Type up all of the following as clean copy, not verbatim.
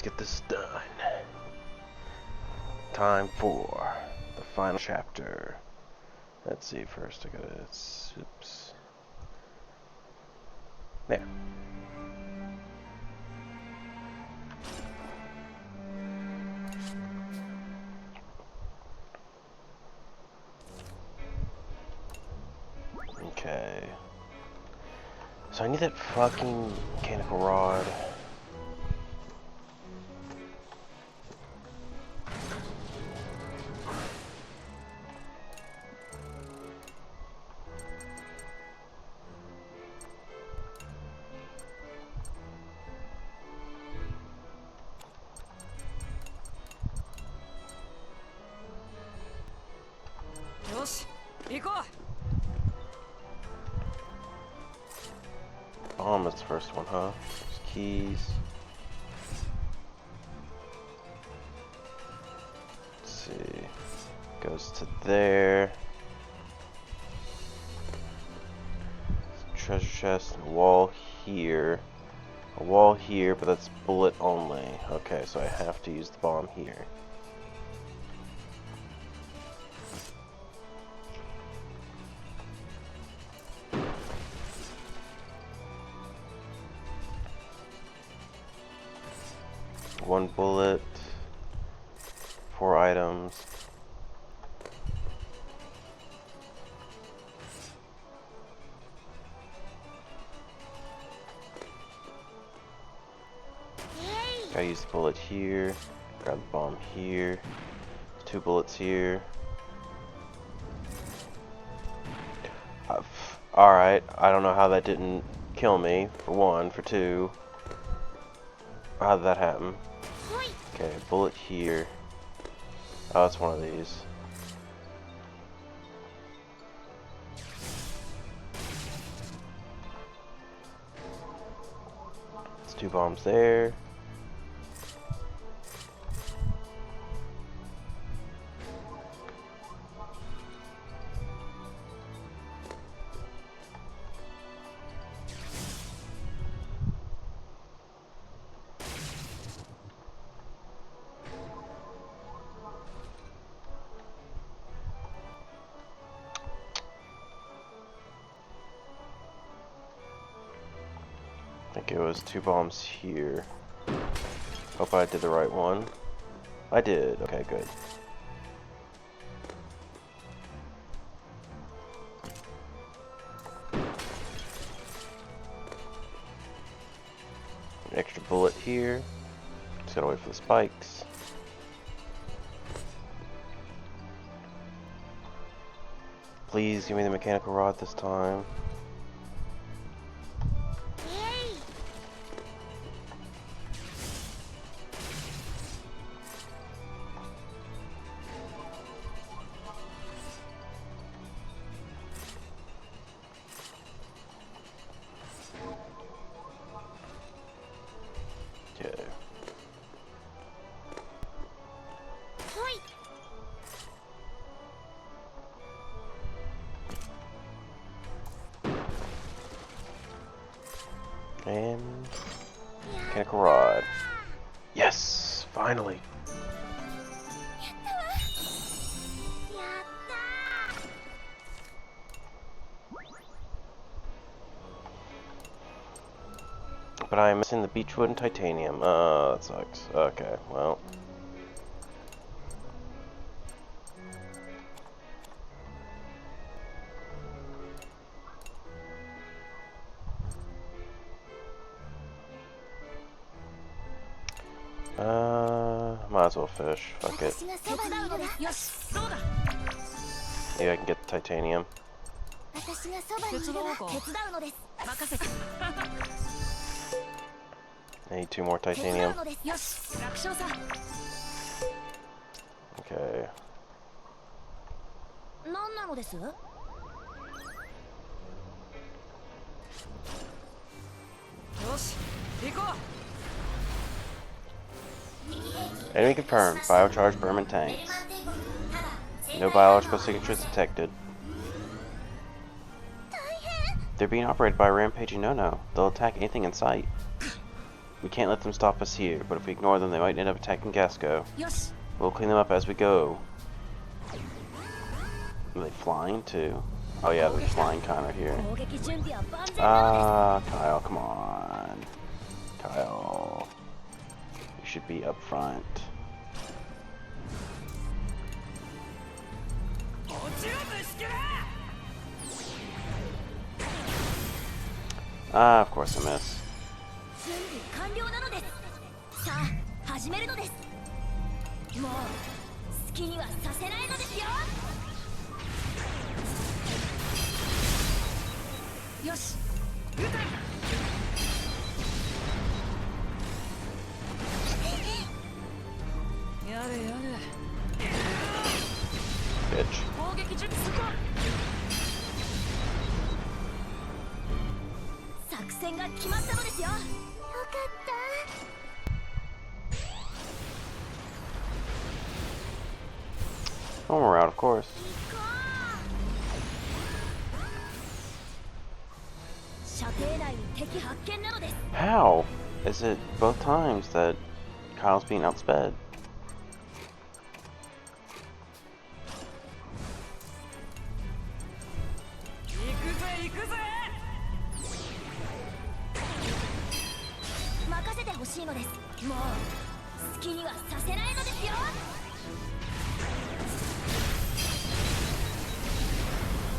let's get this done. Time for the final chapter. Let's see, first I gotta, oops. There. Okay. So I need that fucking mechanical rod. Bomb is the first one, huh? There's keys. Let's see. Goes to there. Treasure chest and a wall here. A wall here, but that's bullet only. Okay, so I have to use the bomb here. One bullet, 4 items. Gotta use the bullet here, grab the bomb here, 2 bullets here. Alright, I don't know how that didn't kill me, for 1, for 2. How did that happen? Okay, bullet here. Oh, it's one of these. It's 2 bombs there. I think it was 2 bombs here. Hope I did the right one. I did. Okay, good. An extra bullet here. Just gotta wait for the spikes. Please give me the mechanical rod this time. Okay. And mechanical rod. Yes, finally. But I'm missing the beechwood and titanium. That sucks. Okay, well. Might as well fish. Fuck it. Maybe I can get the titanium. I need 2 more titanium. Okay. Enemy confirmed. Biocharged Berman tanks. No biological signatures detected. They're being operated by a rampaging no-no. They'll attack anything in sight. We can't let them stop us here, but if we ignore them, they might end up attacking Gasco. よし We'll clean them up as we go. Are they flying too? Oh yeah, they're flying kind of here. 攻撃準備は万全なのです Ah, Kyle, come on. Kyle. You should be up front. 落ちる虫けら Ah, of course I miss. 準備完了なのですさあ始めるのですもう好きにはさせないのですよよし撃て やれやれ Bitch. 攻撃準備そこ作戦が決まったのですよよかった Oh, we're out, of course. 射程内に敵発見なのです How? Is it both times that Kyle's being outsped? 行くぜ行くぜ任せてほしいのですもう好きにはさせないのですよ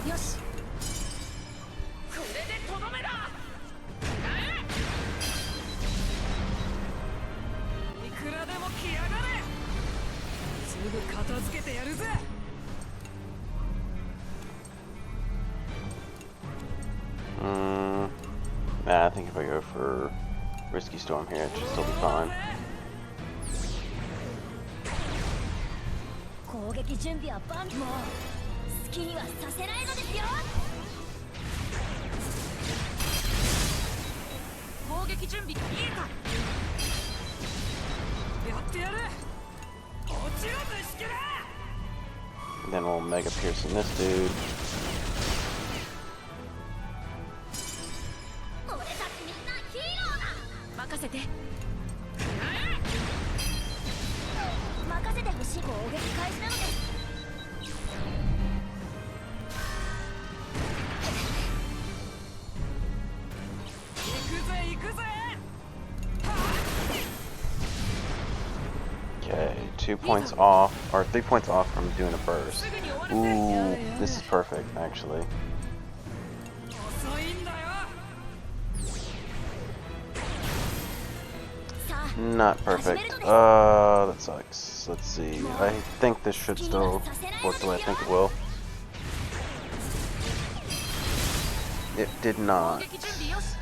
よしこれでとどめだいくらでも来やがれすぐ片付けてやるぜ Nah, I think if I go for Risky Storm here, it should still be fine. 攻撃準備は万もう好きにはさせないのですよ攻撃準備いいかやってやる落ちろ虫けら And then we'll Mega Piercing this dude. 俺たちみんなヒーローだ任せて任せてほしい攻撃開始なのです行くぜ行くぜ Okay, 2 points off, or 3 points off from doing a burst. Ooh, this is perfect, actually. 遅いんだよ Not perfect. That sucks. Let's see. I think this should still work the way I think it will. It did not. 攻撃準備よし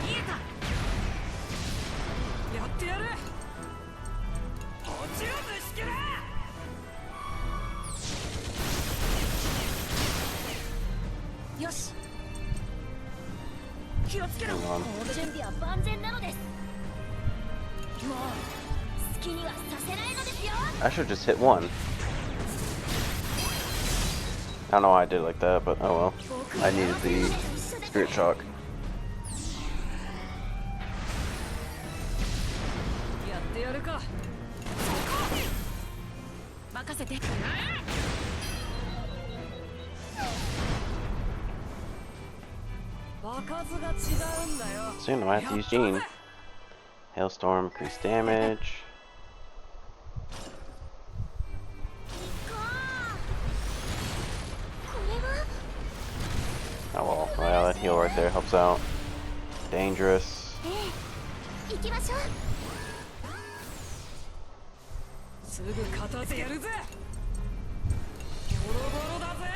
見えたやってやる落ちろ虫けらよし気をつけろ Hang on. 準備は万全なのですもう好きにはさせないのですよ I should just hit one. I don't know why I did it like that, but oh well. I needed the Spirit Shock. やってやるか任せて場数が違うんだよ Soon I might have to use Gene. Hailstorm, increase damage. Oh well, that heal right there helps out. Dangerous. 行きましょうすぐ片付けやるぜボロボロだぜ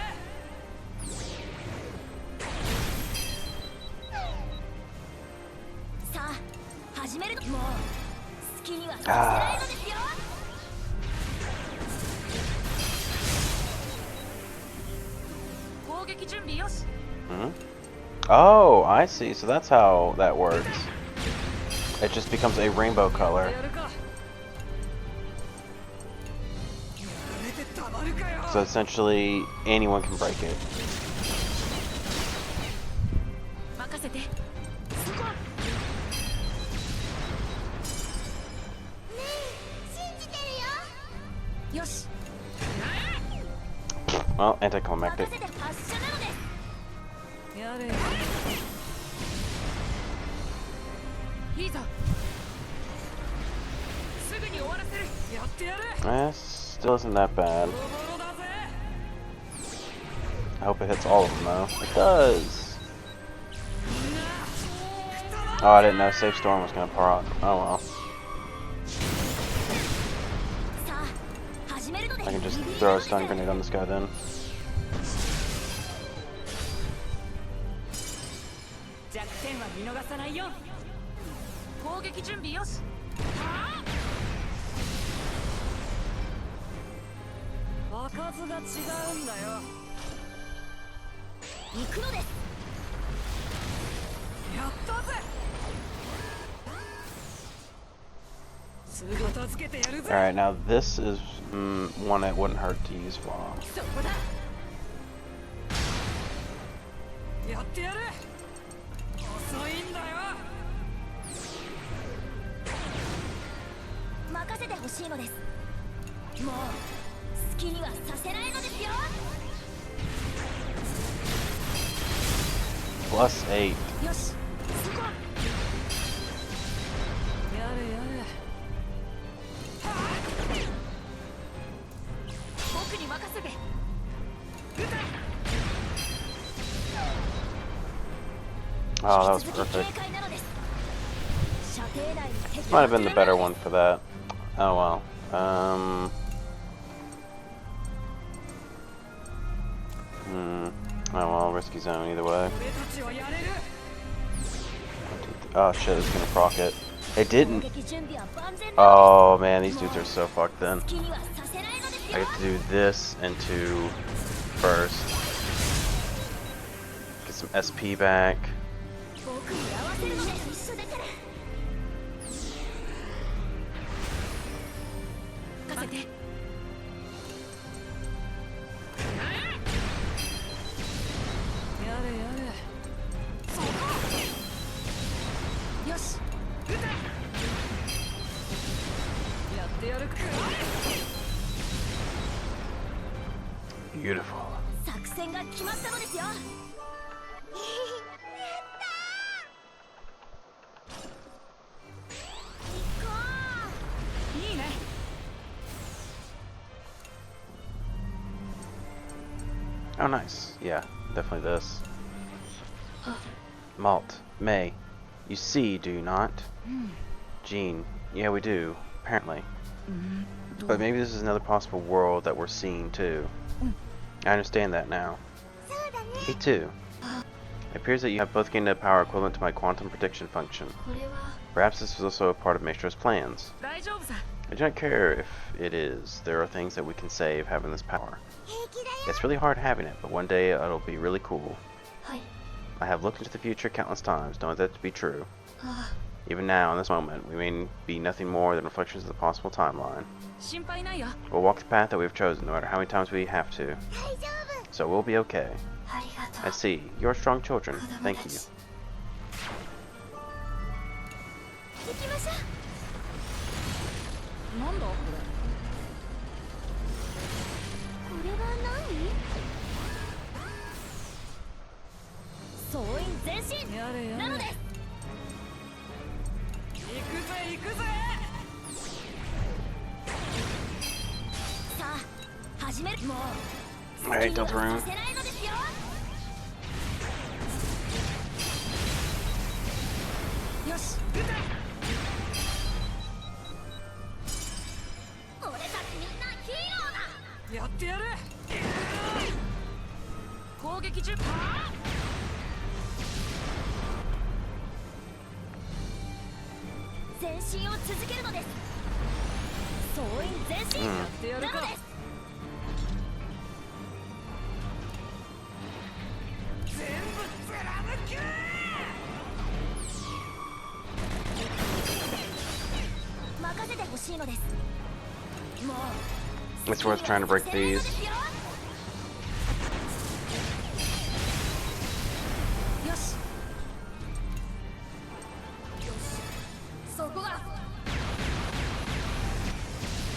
さあ始めるのもう好きにはさせないのですよ攻撃準備よし Hmm? Oh, I see. So that's how that works. It just becomes a rainbow color. So essentially, anyone can break it. 任せてそこ Well, anticlimactic. Still isn't that bad. I hope it hits all of them though. It does! Oh, I didn't know Safe Storm was gonna proc. Oh well. I can just throw a stun grenade on this guy then. Alright, now this is one that wouldn't hurt to use while. +8. Oh, that was perfect. Might have been the better one for that. Oh well. Oh well, risky zone either way. Oh shit, it's gonna proc it. It didn't. Oh man, these dudes are so fucked then. I get to do this and two first. Get some SP back. Beautiful. Oh, nice. Yeah, definitely this. Malt. May. You see, do you not? Jean. Yeah, we do. Apparently. But maybe this is another possible world that we're seeing, too. I understand that now. Me too. It appears that you have both gained a power equivalent to my quantum prediction function. Perhaps this was also a part of Maestro's plans. I do not care if it is. There are things that we can save having this power. It's really hard having it, but one day it'll be really cool. I have looked into the future countless times, knowing that to be true. Even now, in this moment, we may be nothing more than reflections of the possible timeline. We'll walk the path that we've chosen, no matter how many times we have to. So we'll be okay. I see. You're strong children. Thank you. Alright, Deltarune. It's worth trying to break these.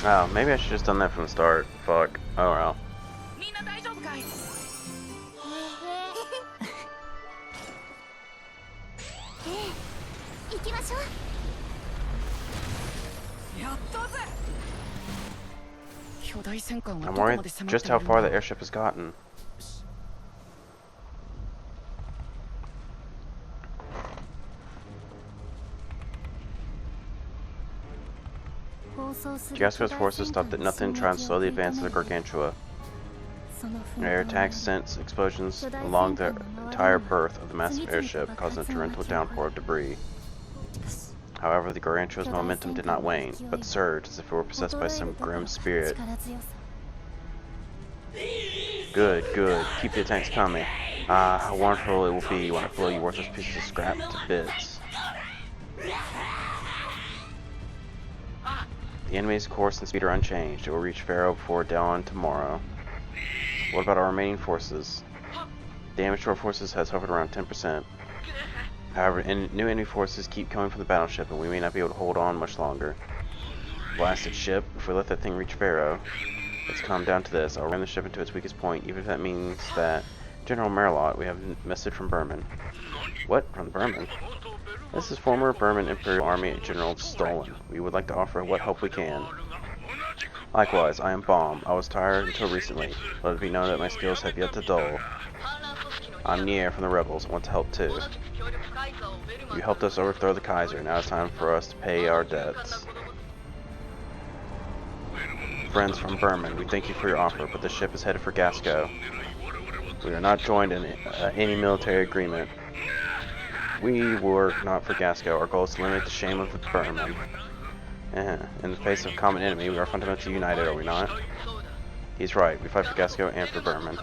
Oh, maybe I should have just done that from the start. Fuck. Oh well. 行きましょう。 I'm worried just how far the airship has gotten. Gasco's forces thought that nothing tried to slowly advance the Gargantua. Air attacks sent explosions along the entire berth of the massive airship, causing a torrential downpour of debris. However, the Gargantua's momentum did not wane, but surged as if it were possessed by some grim spirit. Good, good. Keep the attacks coming. Ah, how wonderful it will be when I blow you worthless pieces of scrap to bits. The enemy's course and speed are unchanged. It will reach Pharaoh before dawn tomorrow. What about our remaining forces? Damage to our forces has hovered around 10%. However, new enemy forces keep coming from the battleship, and we may not be able to hold on much longer. Blasted ship. If we let that thing reach Pharaoh, it's come down to this. I'll ram the ship into its weakest point, even if that means that General Merlot, we have a message from Berman. What? From Berman? This is former Berman Imperial Army General Stolen. We would like to offer what help we can. Likewise, I am Baum. I was tired until recently. Let it be known that my skills have yet to dull. I'm Nier from the rebels. I want to help too. You helped us overthrow the Kaiser. Now it's time for us to pay our debts. Friends from Berman, we thank you for your offer, but the ship is headed for Gasco. We are not joined in any military agreement. We work not for Gasco. Our goal is to eliminate the shame of the Berman. In the face of a common enemy, we are fundamentally united, are we not? He's right. We fight for Gasco and for Berman.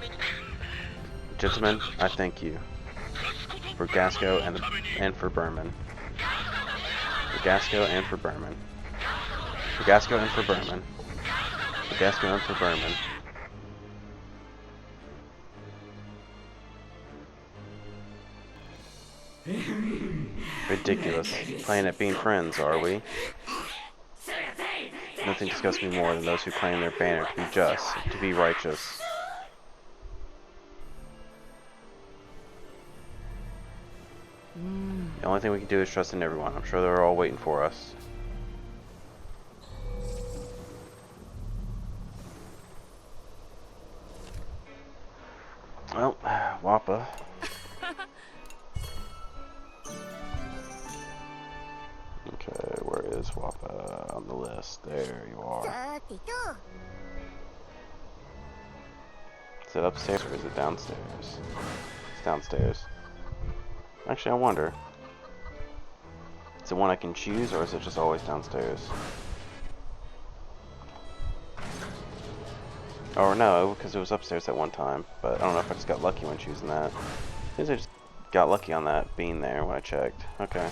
Gentlemen, I thank you. For Gasco and for Berman. For Gasco and for Berman. For Gasco and for Berman. For Gasco and for Berman. Ridiculous. Playing at being friends, are we? Nothing disgusts me more than those who claim their banner to be just, to be righteous. The only thing we can do is trust in everyone. I'm sure they're all waiting for us. Well, Wappa. Okay, where is Wappa on the list? There you are. Is it upstairs or is it downstairs? It's downstairs. Actually, I wonder. Is it one I can choose or is it just always downstairs? Or no, because it was upstairs at one time. But I don't know if I just got lucky when choosing that. I think I just got lucky on that being there when I checked. Okay.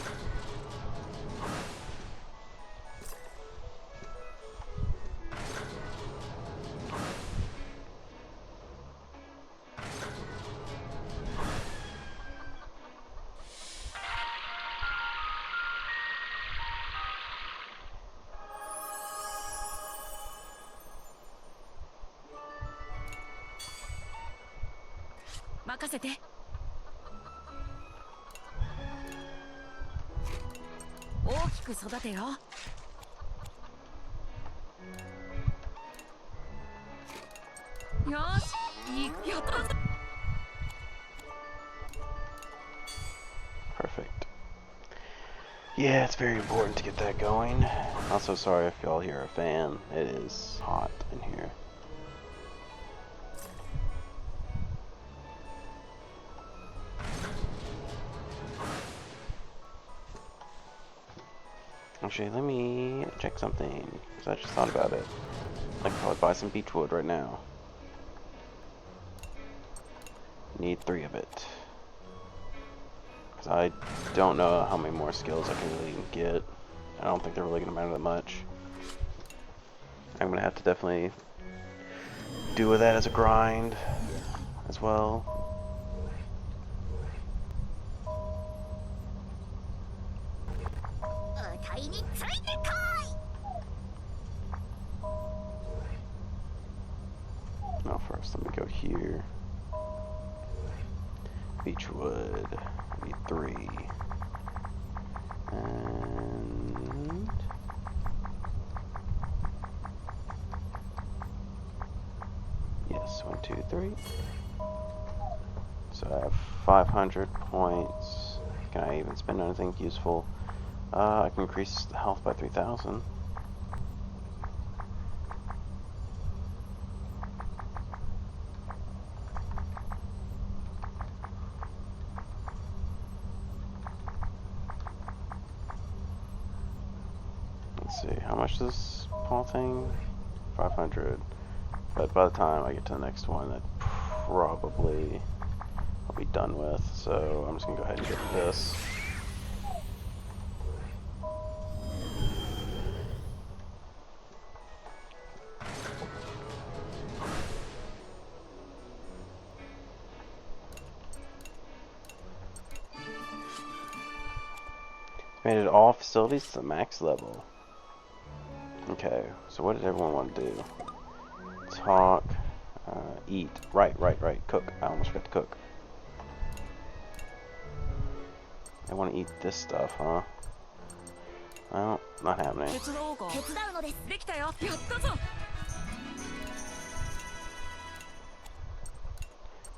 Perfect. Yeah, it's very important to get that going. Also, sorry if y'all hear a fan. It is hot in here. Actually, let me check something, because I just thought about it. I could probably buy some beechwood right now. Need 3 of it. Because I don't know how many more skills I can really get. I don't think they're really going to matter that much. I'm going to have to definitely do with that as a grind as well. Oh, first, let me go here. Beechwood. I need 3. And yes, 1, 2, 3. So I have 500 points. Can I even spend anything useful? I can increase the health by 3,000. Let's see, how much is this whole thing? 500. But by the time I get to the next one, that probably I'll be done with. So I'm just gonna go ahead and get this. Made it all facilities to the max level. Okay, so what did everyone want to do? Talk, eat. Right. Cook. I almost forgot to cook. I want to eat this stuff, huh? Well, not happening.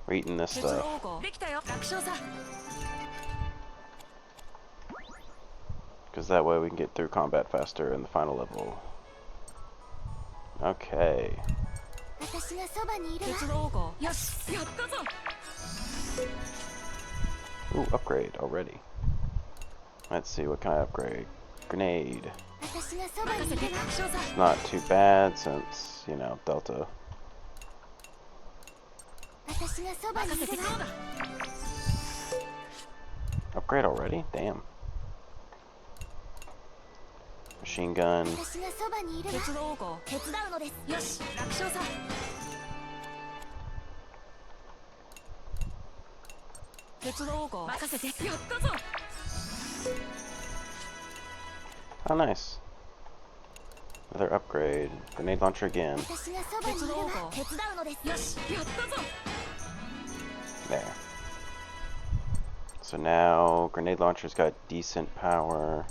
We're eating this stuff. Because that way we can get through combat faster in the final level. Okay. Ooh, upgrade already. Let's see, what can I upgrade? Grenade. It's not too bad since, you know, Delta. Upgrade already? Damn. Machine gun. Oh, nice. Another upgrade. Grenade launcher again. There. So now, grenade launcher's got decent power.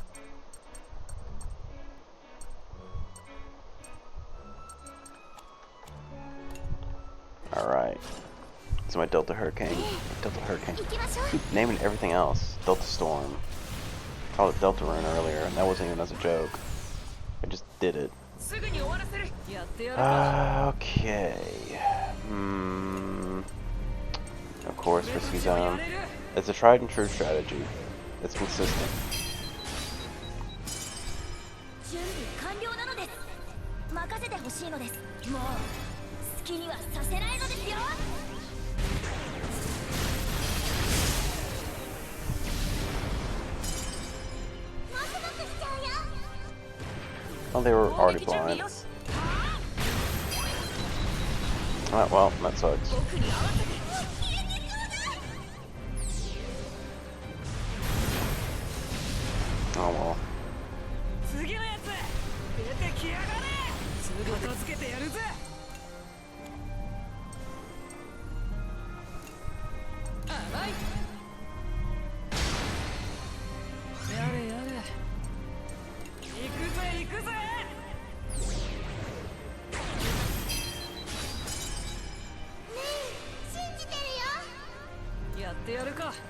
Alright. It's my Delta Hurricane. Delta Hurricane. Keep naming everything else. Delta Storm. Called it Delta Rune earlier, and that wasn't even as a joke. I just did it. Okay. Of course, Risky Zone. It's a tried and true strategy. It's consistent. Oh, they were already blind. Alright, well, that sucks. Oh well.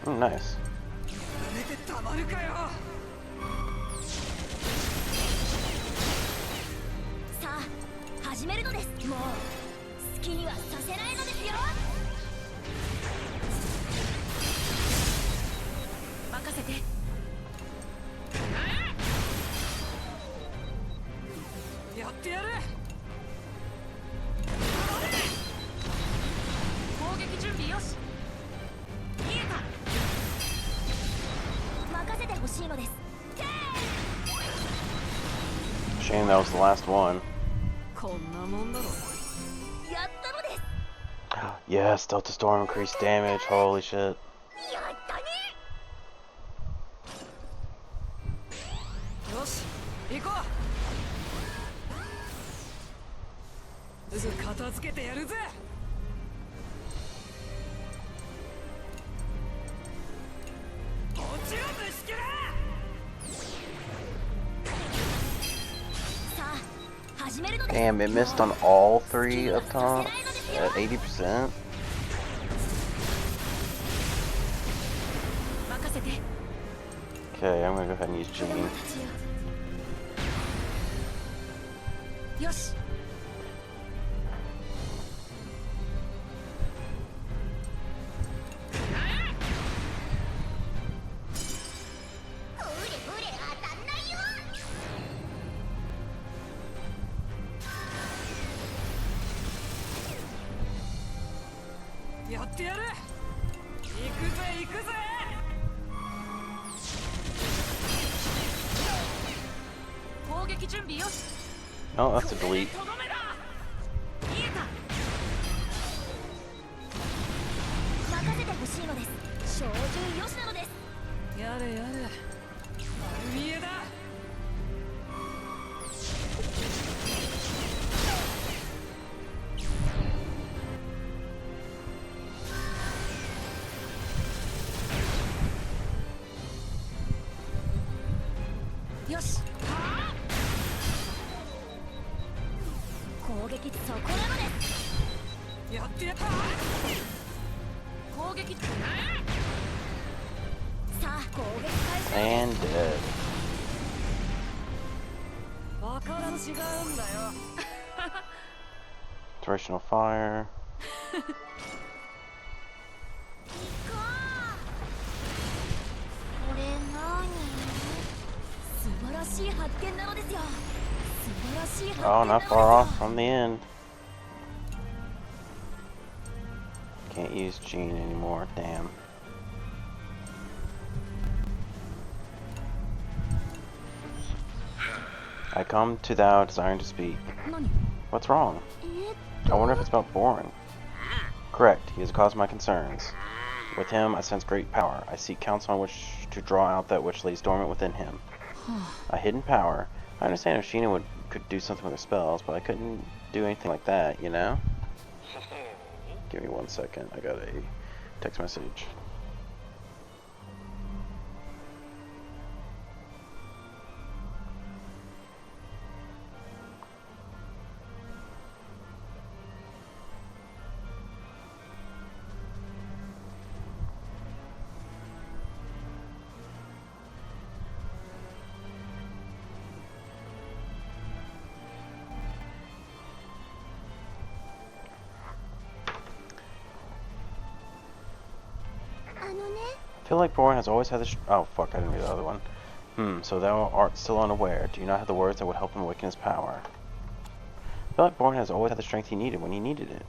Oh, nice. Shame that was the last one. Yes, Delta Storm increased damage. Holy shit. Damn, it missed on all three up top at 80%. Okay, I'm gonna go ahead and use Gene. Oh, that's a delete. And dead. Torsional fire. Oh, not far off from the end. Can't use Gene anymore, damn. I come to thou desiring to speak. What's wrong? I wonder if it's about Boren. Correct, he is the cause of my concerns. With him I sense great power. I seek counsel on which to draw out that which lays dormant within him. A hidden power. I understand if Sheena could do something with her spells, but I couldn't do anything like that, you know? Give me 1 second, I got a text message. I feel like Boren has always had the oh fuck, I didn't read the other one. So thou art still unaware. Do you not have the words that would help him awaken his power? I feel like Boren has always had the strength he needed when he needed it.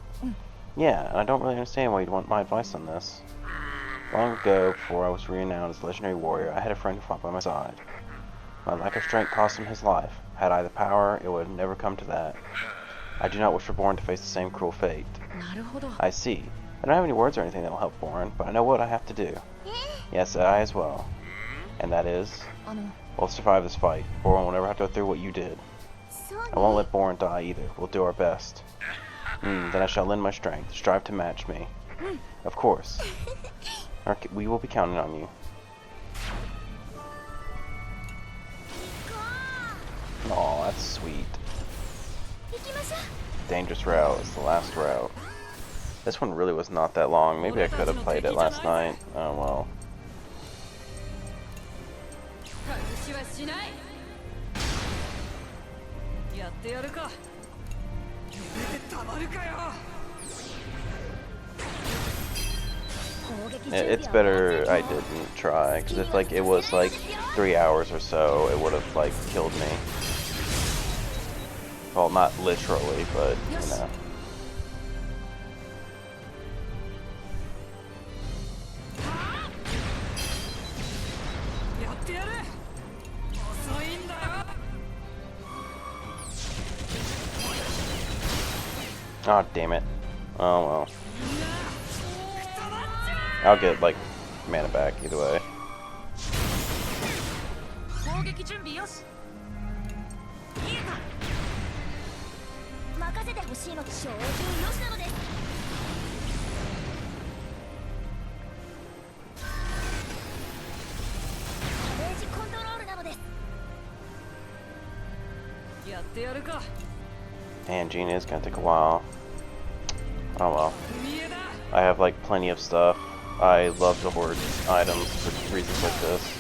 Yeah, and I don't really understand why you'd want my advice on this. Long ago, before I was renowned as a legendary warrior, I had a friend who fought by my side. My lack of strength cost him his life. Had I the power, it would never come to that. I do not wish for Boren to face the same cruel fate. I see. I don't have any words or anything that will help Boren, but I know what I have to do. Yes, I as well. And that is, we'll survive this fight. Boren will never have to go through what you did. I won't let Boren die either. We'll do our best. Then I shall lend my strength. Strive to match me. Of course. We will be counting on you. Aw, that's sweet. Dangerous route is the last route. This one really was not that long. Maybe I could have played it last night. Oh well. It's better I didn't try, because if like it was like 3 hours or so, it would have like killed me. Well, not literally, but you know. Oh, damn it. Oh, well. I'll get, like, mana back either way. And Gene is gonna take a while. Oh well. I have like plenty of stuff. I love to hoard items for reasons like this.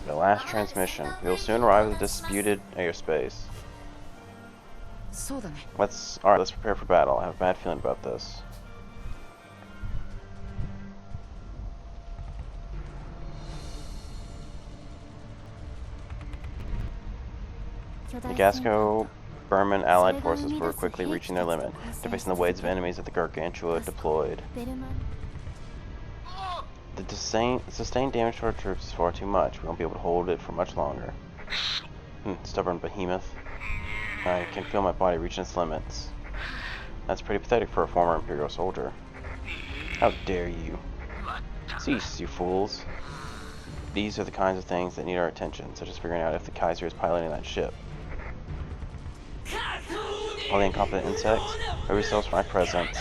The last transmission. We will soon arrive at the disputed airspace. Alright, let's prepare for battle. I have a bad feeling about this. The Gasco Burman allied forces were quickly reaching their limit. They're facing the waves of enemies that the Gargantua deployed. The sustained damage to our troops is far too much. We won't be able to hold it for much longer. Stubborn behemoth. I can feel my body reaching its limits. That's pretty pathetic for a former Imperial soldier. How dare you? Cease, you fools. These are the kinds of things that need our attention, such as figuring out if the Kaiser is piloting that ship. All the incompetent insects, remove yourselves from my presence.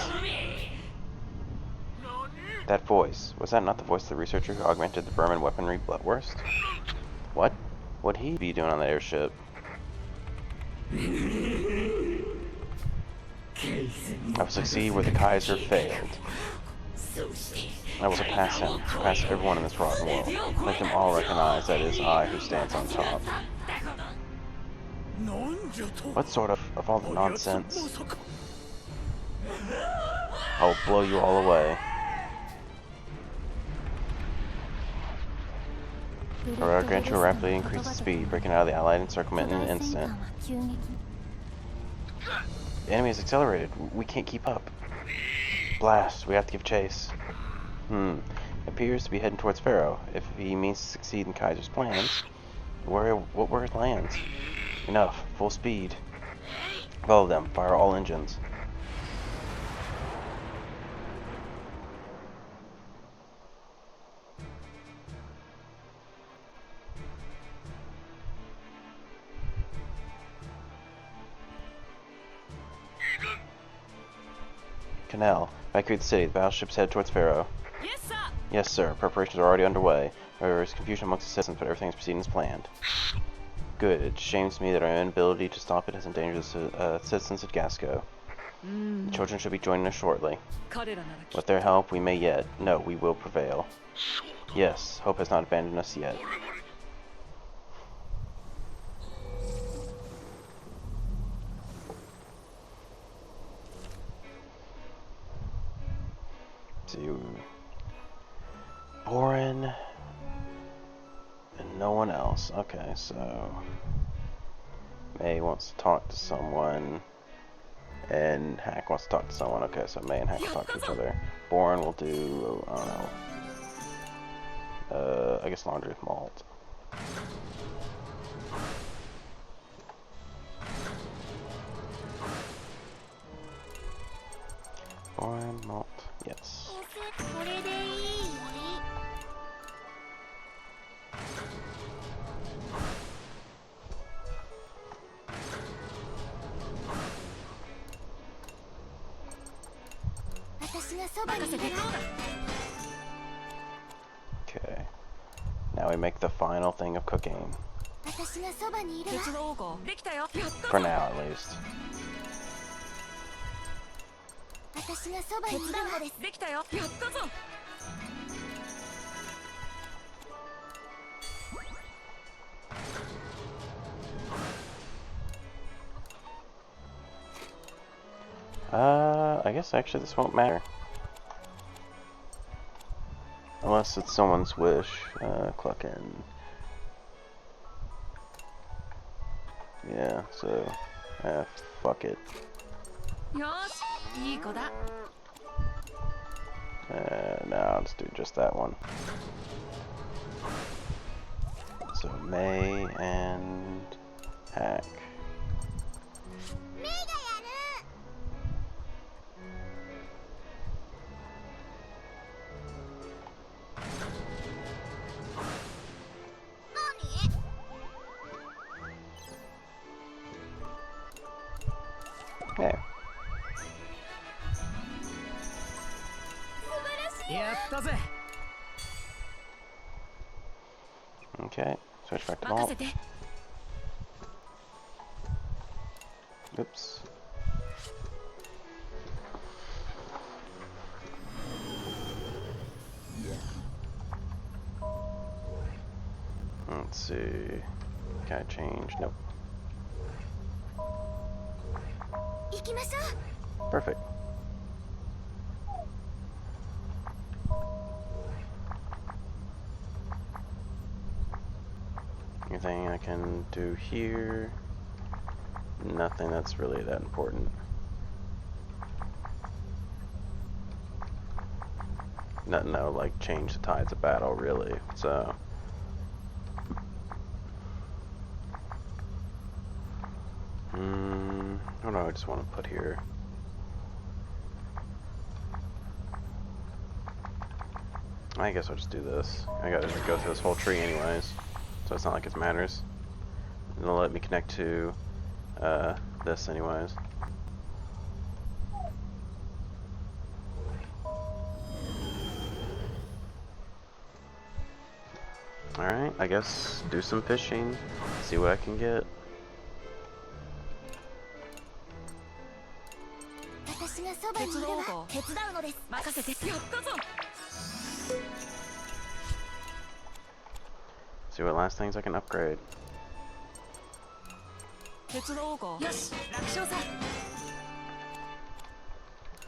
That voice, was that not the voice of the researcher who augmented the Burman weaponry Bloodwurst? What? What'd he be doing on the airship? I will succeed where the Kaiser failed. I will surpass him, surpass everyone in this rotten world. Let them all recognize that it is I who stands on top. What sort of all the nonsense? I will blow you all away. Our Gargantua rapidly increased its speed, breaking out of the Allied encirclement in an instant. The enemy has accelerated. We can't keep up. Blast, we have to give chase. Appears to be heading towards Pharaoh. If he means to succeed in Kaiser's plans, what were his plans? Enough. Full speed. Follow them. Fire all engines. Canal. Evacuate the city. The battleships head towards Pharaoh. Yes, sir. Yes, sir. Preparations are already underway. There is confusion amongst the citizens, but everything is proceeding as planned. Good. It shames me that our inability to stop it has endangered the citizens of Gasco. The children should be joining us shortly. With their help, we may yet. No, we will prevail. Yes, hope has not abandoned us yet. Borin and no one else. Okay, so May wants to talk to someone and Hack wants to talk to someone. Okay, so May and Hack will talk to each other. Borin will do, I don't know, I guess laundry with malt. Borin, malt, yes. Okay. Now we make the final thing of cooking. For now, at least. I guess actually this won't matter. Unless it's someone's wish. Cluckin'. Yeah, so, fuck it. No, I'll just do just that one. So, May and Hack. Okay, switch back to vault. Oops. Let's see. Can I change? Nope. Perfect. Anything I can do here? Nothing that's really that important. No, like change the tides of battle really. So what do I just want to put here? I guess I'll just do this. I gotta go through this whole tree anyways, so it's not like it matters. It'll let me connect to this anyways. Alright, I guess do some fishing, see what I can get. See what last things I can upgrade.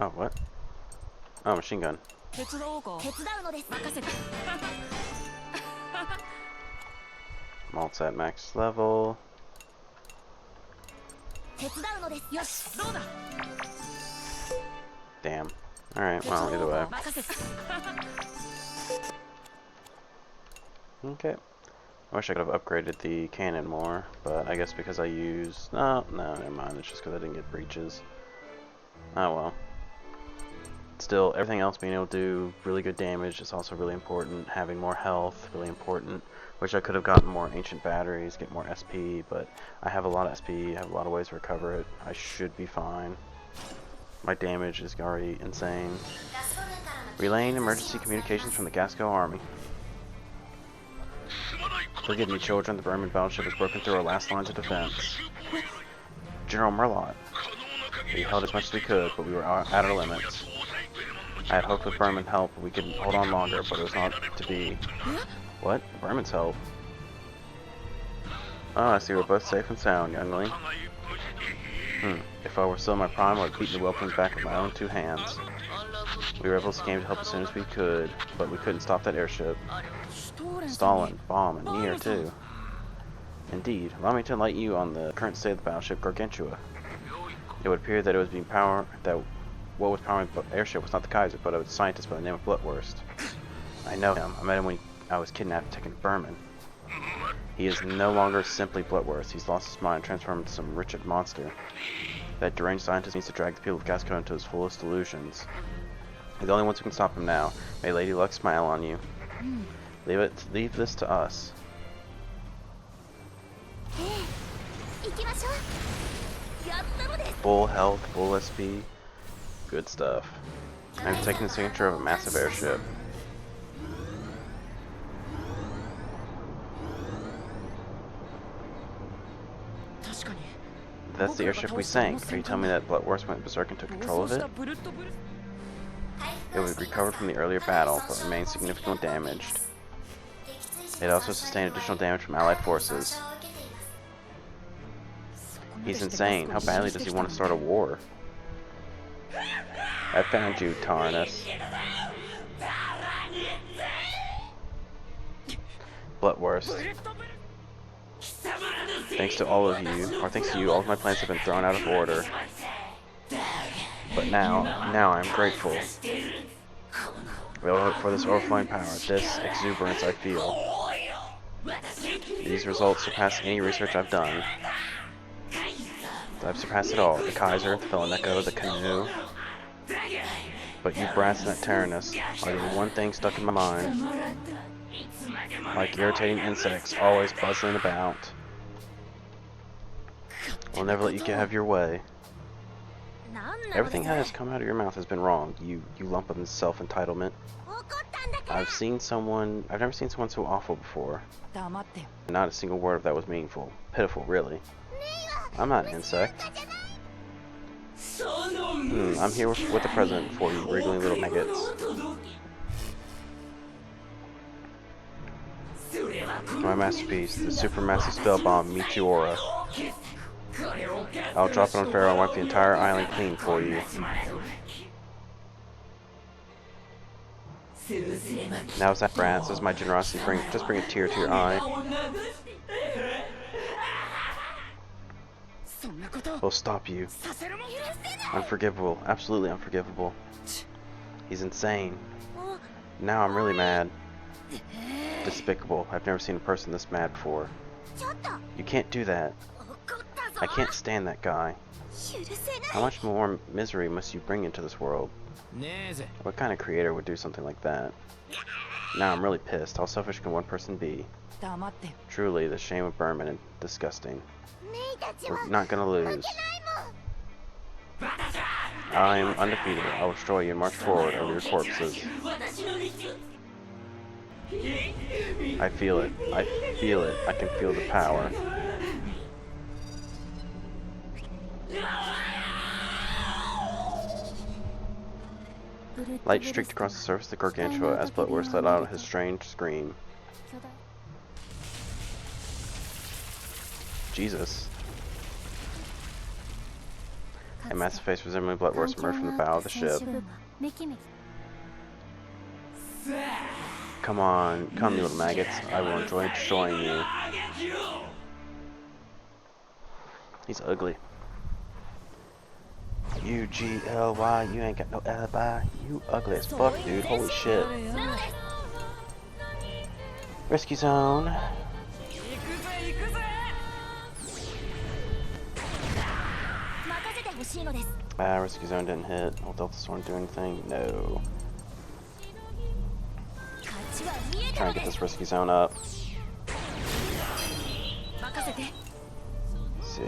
Oh, what? Oh, machine gun. Malt's at max level. Damn. Alright, well, either way. Okay. I wish I could have upgraded the cannon more, but I guess because I used... No, never mind. It's just because I didn't get breaches. Oh well. Still, everything else being able to do really good damage is also really important. Having more health, really important. Wish I could have gotten more ancient batteries, get more SP, but I have a lot of SP, I have a lot of ways to recover it. I should be fine. My damage is already insane. Relaying emergency communications from the Gasco army. Forgive me, children, the Berman battleship has broken through our last lines of defense. General Merlot. We held as much as we could, but we were at our limits. I had hoped with Berman help we could hold on longer, but it was not to be. What? Berman's help? Oh, I see we're both safe and sound, youngling. If I were still in my prime, I would have beaten the Welplings back with my own two hands. We were able to came to help as soon as we could, but we couldn't stop that airship. Stalin, Bomb, and Nier too. Indeed. Allow me to enlighten you on the current state of the battleship Gargantua. It would appear that it was being what was powering the airship was not the Kaiser, but a scientist by the name of Blutwurst. I know him. I met him when I was kidnapped and taken to Berman. He is no longer simply Blutwurst. He's lost his mind and transformed into some wretched monster. That deranged scientist needs to drag the people of Gasco into his fullest delusions. We're the only ones who can stop him now. May Lady Luck smile on you. Leave this to us. Full health, full SP. Good stuff. I'm taking the signature of a massive airship. That's the airship we sank. Are you telling me that Blutwurst went berserk and took control of it? It was recovered from the earlier battle, but remains significantly damaged. It also sustained additional damage from Allied forces. He's insane. How badly does he want to start a war? I found you, Tarnus. Blutwurst. Thanks to all of you, all of my plans have been thrown out of order. But now I am grateful. For this overflowing power, this exuberance I feel. These results surpass any research I've done. I've surpassed it all. The Kaiser, the Philoneco, the canoe. But you brats and that Tyrannus are the one thing stuck in my mind. Like irritating insects, always buzzing about. I'll never let you have your way. Everything that has come out of your mouth has been wrong, you lump of self-entitlement. I've never seen someone so awful before. Not a single word of that was meaningful. Pitiful, really. I'm not an insect. I'm here with the president for you, wriggling little maggots. My masterpiece, the supermassive spell bomb, Meteora. I'll drop it on Pharaoh and wipe the entire island clean for you. Now is that France? Does my generosity just bring a tear to your eye? We'll stop you. Unforgivable. Absolutely unforgivable. He's insane. Now I'm really mad. Despicable. I've never seen a person this mad before. You can't do that. I can't stand that guy. How much more misery must you bring into this world? What kind of creator would do something like that? Now I'm really pissed. How selfish can one person be? Truly, the shame of Berman and disgusting. We're not gonna lose. I am undefeated. I will destroy you and march forward over your corpses. I feel it. I feel it. I can feel the power. Light streaked across the surface of the Gargantua as Bloodworth let out his strange scream. Jesus. A massive face resembling Bloodworth emerged from the bow of the ship. Come on, come you little maggots. I will enjoy destroying you. He's ugly. U-G-L-Y, you ain't got no alibi. You ugly as fuck, dude. Holy shit. Rescue zone. Rescue zone didn't hit. Will Delta Storm do anything? No. Trying to get this rescue zone up. Let's see.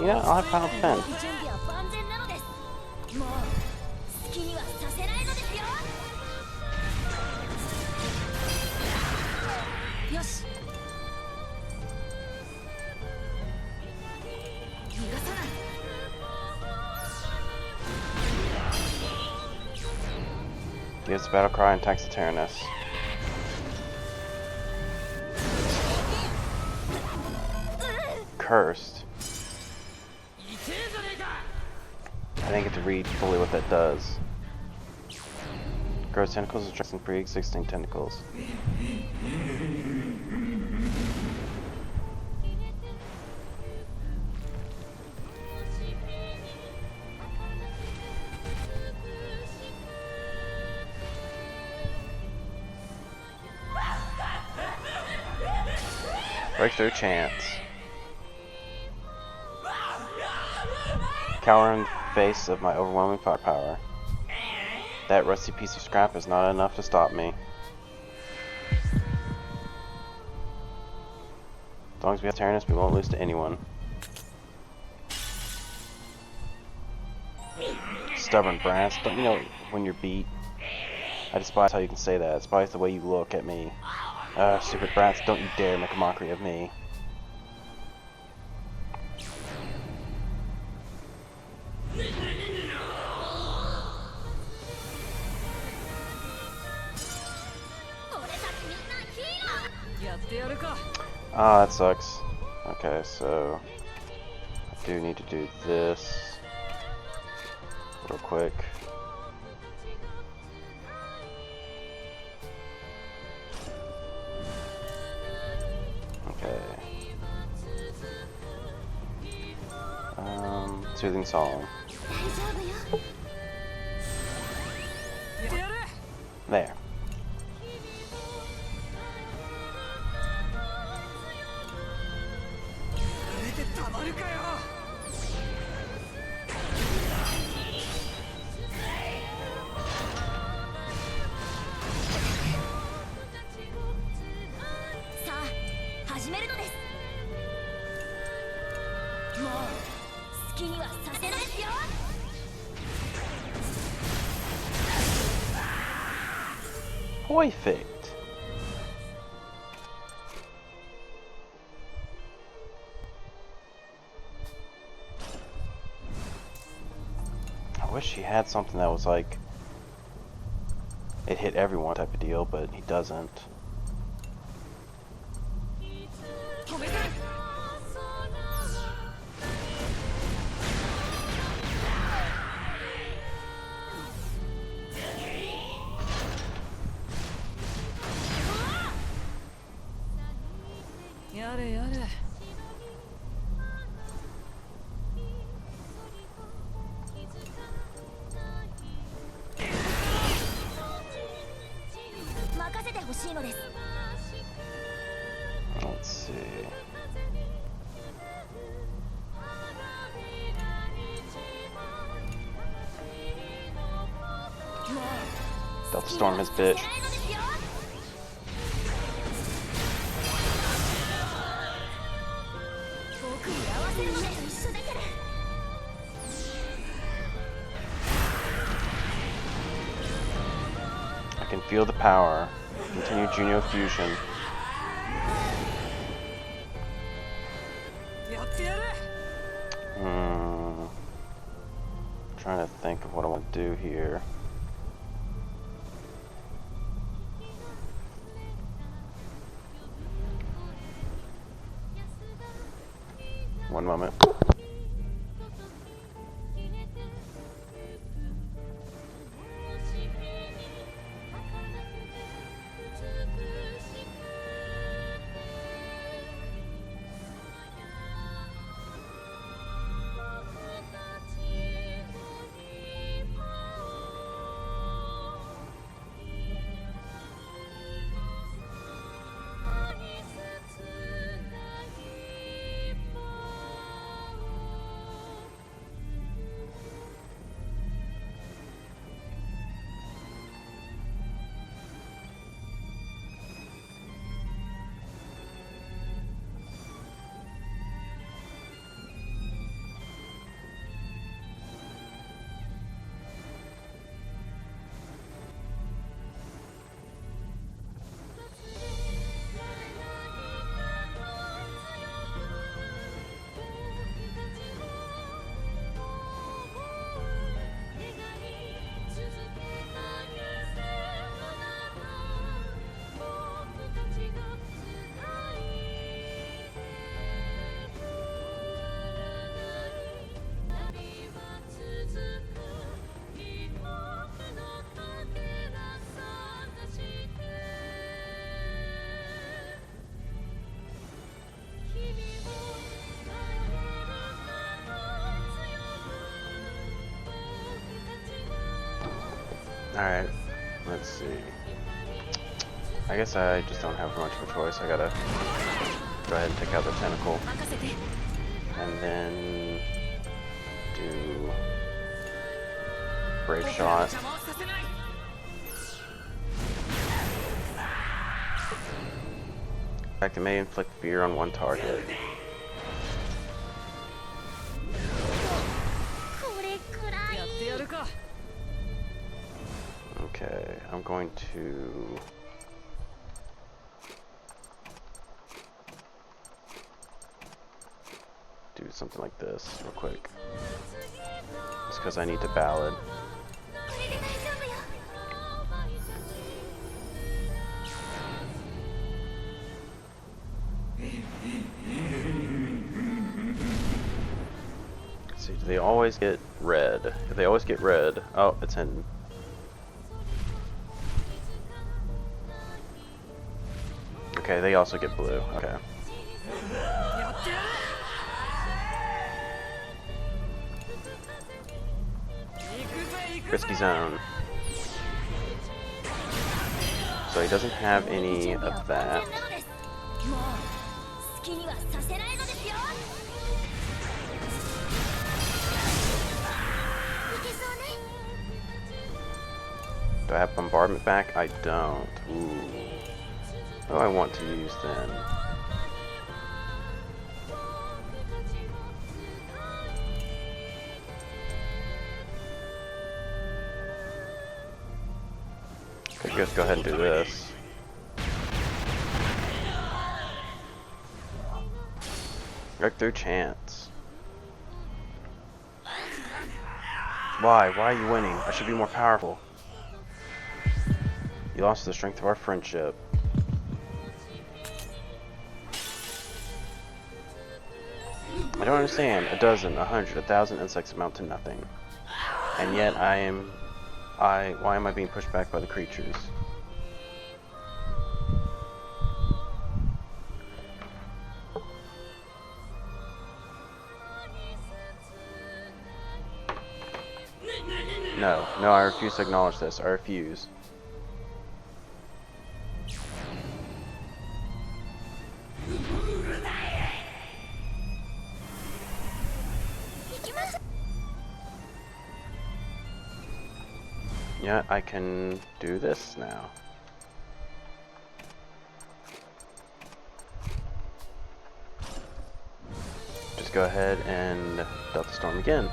Yeah, I'll have Final Defend. Gives the battle cry and attacks the Tyrannus. Cursed. I didn't get to read fully what that does. Grows tentacles addressing pre-existing tentacles. Breakthrough chance. Cower in the face of my overwhelming firepower. That rusty piece of scrap is not enough to stop me. As long as we have Tyrannus, we won't lose to anyone. Stubborn brass. Don't you know when you're beat? I despise how you can say that. I despise the way you look at me. Stupid brats, don't you dare make a mockery of me. Ah, that sucks. Okay, so I do need to do this real quick. Okay. Soothing song. There. Perfect. I wish he had something that was like it hit everyone type of deal, but he doesn't. Let's see. Delta Storm his bitch. I can feel the power. Continue Junio Fusion. Trying to think of what I want to do here. One moment. Alright, let's see. I guess I just don't have much of a choice. I gotta go ahead and take out the tentacle. And then do Brave Shot. In fact, it may inflict fear on one target. Okay, I'm going to do something like this real quick. Just because I need to ballad. Let's see, do they always get red? If they always get red, oh, it's in. Okay, they also get blue. Okay. Risky zone. So he doesn't have any of that. Do I have bombardment back? I don't. Ooh. What do I want to use then? Could just go ahead and do this. Breakthrough chance. Why? Why are you winning? I should be more powerful. You lost the strength of our friendship. I don't understand. A dozen, 100, 1,000 insects amount to nothing. And yet why am I being pushed back by the creatures? No, I refuse to acknowledge this. I refuse. Yeah, I can do this now. Just go ahead and dot the storm again.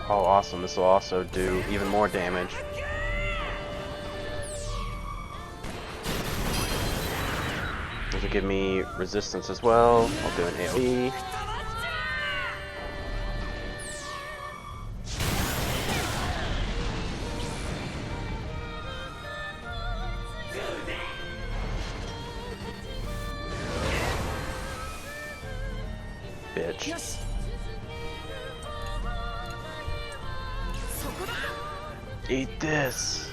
Oh, awesome. This will also do even more damage. This will give me resistance as well. I'll do an AoE. Bitch. Eat this!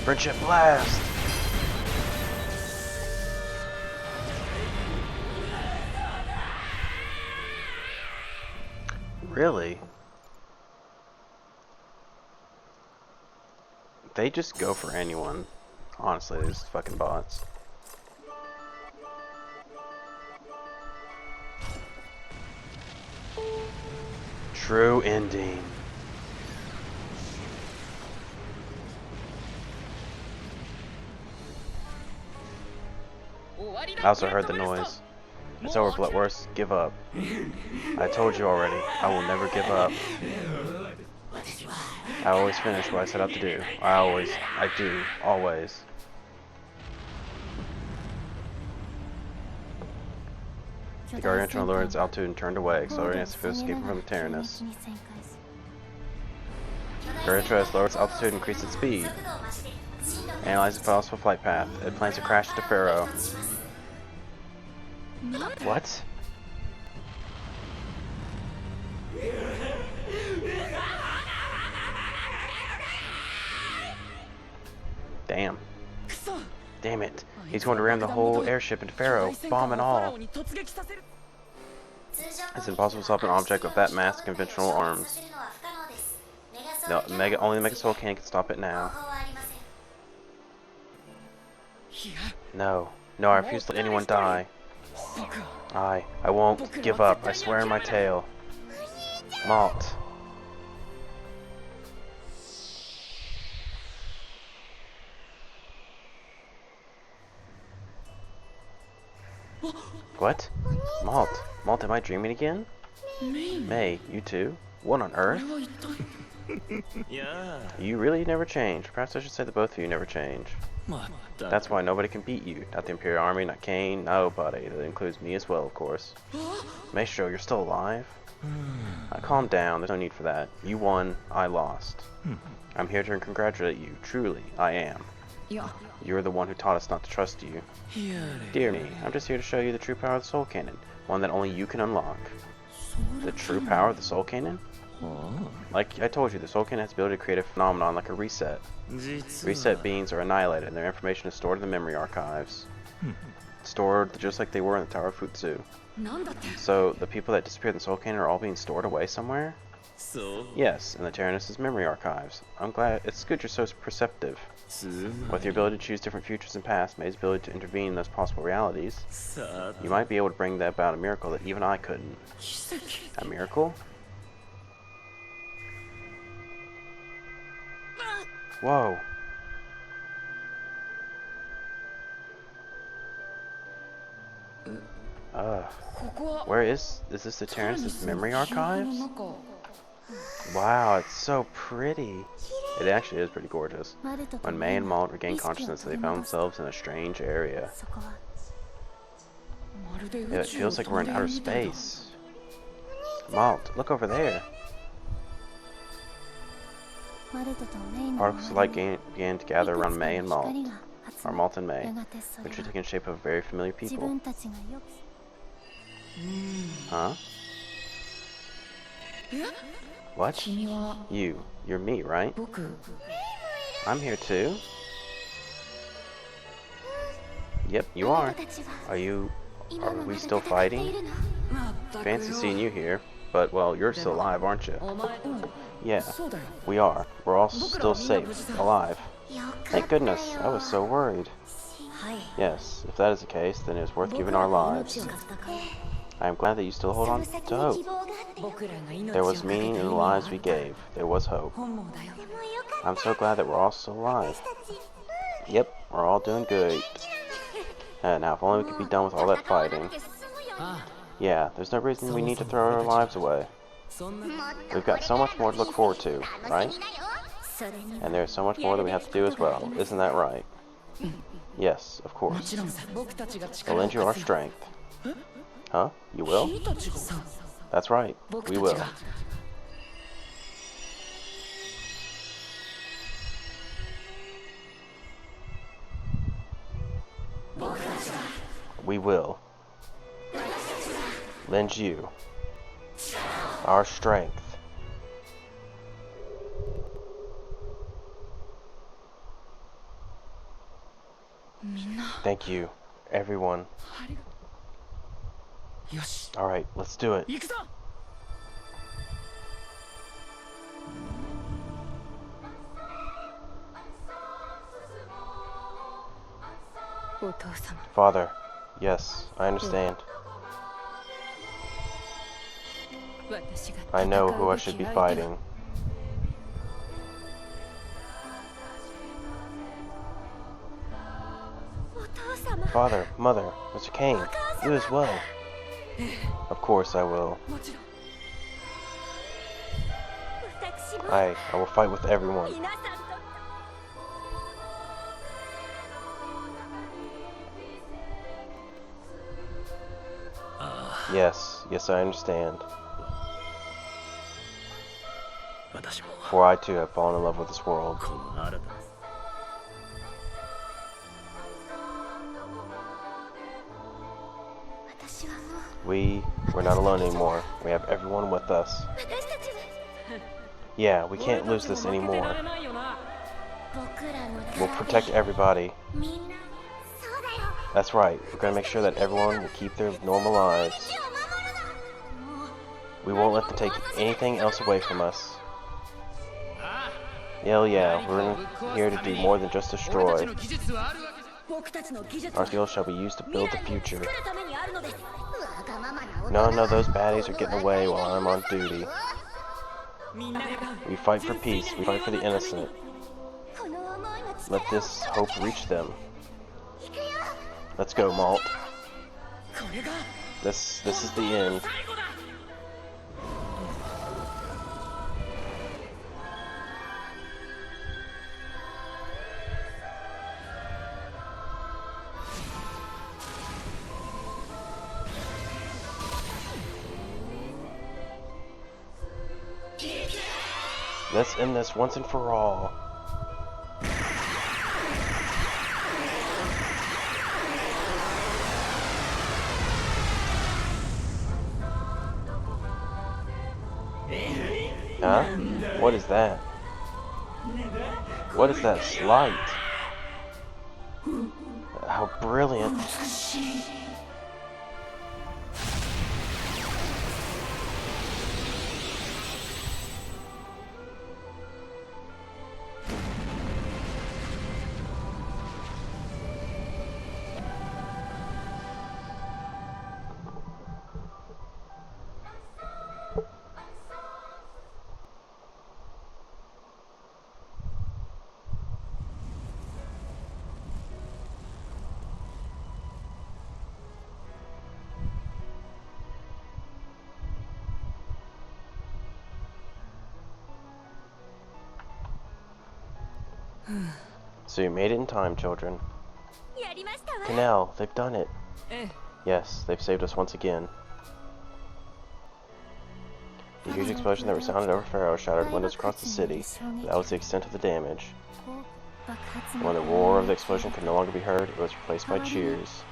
Friendship blast! Really? They just go for anyone. Honestly, these fucking bots. True ending. I also heard the noise. It's over, Bloodworth. Give up. I told you already. I will never give up. I always finish what I set out to do. I do. Always. The Gargantuan lowered its altitude and turned away, accelerating as if it was escaping from the Tyrannus. Gargantuan has lowered its altitude and increased its speed. Analyzing possible flight path. It plans to crash into Pharaoh. What? Damn. Damn it. He's going to ram the whole airship into Pharaoh, bomb and all. It's impossible to stop an object of that mass conventional arms. No, only the Mega Soul can stop it now. No, I refuse to let anyone die. I won't give up. I swear on my tail. Malt. What? Malt, am I dreaming again? May, you too? What on earth? You really never change. Perhaps I should say that both of you never change. That's why nobody can beat you. Not the Imperial Army, not Kane, nobody. That includes me as well, of course. Maestro, you're still alive? Calm down, there's no need for that. You won, I lost. I'm here to congratulate you. Truly, I am. You're the one who taught us not to trust you. Dear me, I'm just here to show you the true power of the Soul Cannon. One that only you can unlock. The true power of the Soul Cannon? Like I told you, the Soul Cannon has the ability to create a phenomenon like a reset. Reset beings are annihilated and their information is stored in the memory archives. Stored just like they were in the Tower of Futsu. So, the people that disappeared in the Soul Cannon are all being stored away somewhere? Yes, in the Tyrannus' memory archives. I'm glad. It's good you're so perceptive. With your ability to choose different futures and pasts, May's ability to intervene in those possible realities, you might be able to bring about a miracle that even I couldn't. A miracle? Whoa. Where is this the Terrence's memory archives? Wow, it's so pretty. It actually is pretty gorgeous. When May and Malt regained consciousness, they found themselves in a strange area. Yeah, it feels like we're in outer space. Malt, look over there. Particles of light began to gather around May and Malt, or Malt and May, which had taken shape of very familiar people. Huh? What? You're me, right? I'm here too. Yep, you are. Are we still fighting? Fancy seeing you here, but well, you're still alive, aren't you? Yeah, we are. We're all still safe, alive. Thank goodness, I was so worried. Yes, if that is the case, then it is worth giving our lives. I am glad that you still hold on to hope. There was meaning in the lives we gave. There was hope. I'm so glad that we're all still alive. Yep, we're all doing good. Now, if only we could be done with all that fighting. Yeah, there's no reason we need to throw our lives away. We've got so much more to look forward to, right? And there's so much more that we have to do as well. Isn't that right? Yes, of course. We'll lend you our strength. Huh? You will? That's right. We will. We will lend you our strength. Thank you, everyone. Alright, let's do it. Father, yes, I understand. I know who I should be fighting. Father, Mother, Mr. Kane, you as well. Of course I will. I will fight with everyone. Yes, I understand. For I too have fallen in love with this world. We're not alone anymore. We have everyone with us. Yeah, we can't lose this anymore. We'll protect everybody. That's right. We're going to make sure that everyone will keep their normal lives. We won't let them take anything else away from us. Hell yeah, we're here to do more than just destroy. Our skills shall be used to build the future. No, those baddies are getting away while I'm on duty. We fight for peace. We fight for the innocent. Let this hope reach them. Let's go, Malt. This is the end. Let's end this once and for all. Huh? What is that? What is that slight? How brilliant. So you made it in time, children. やりましたわ。 Canal, they've done it. ええ。 Yes, they've saved us once again. The huge explosion that resounded over Pharaoh shattered windows across the city. That was the extent of the damage. When the roar of the explosion could no longer be heard, it was replaced by cheers.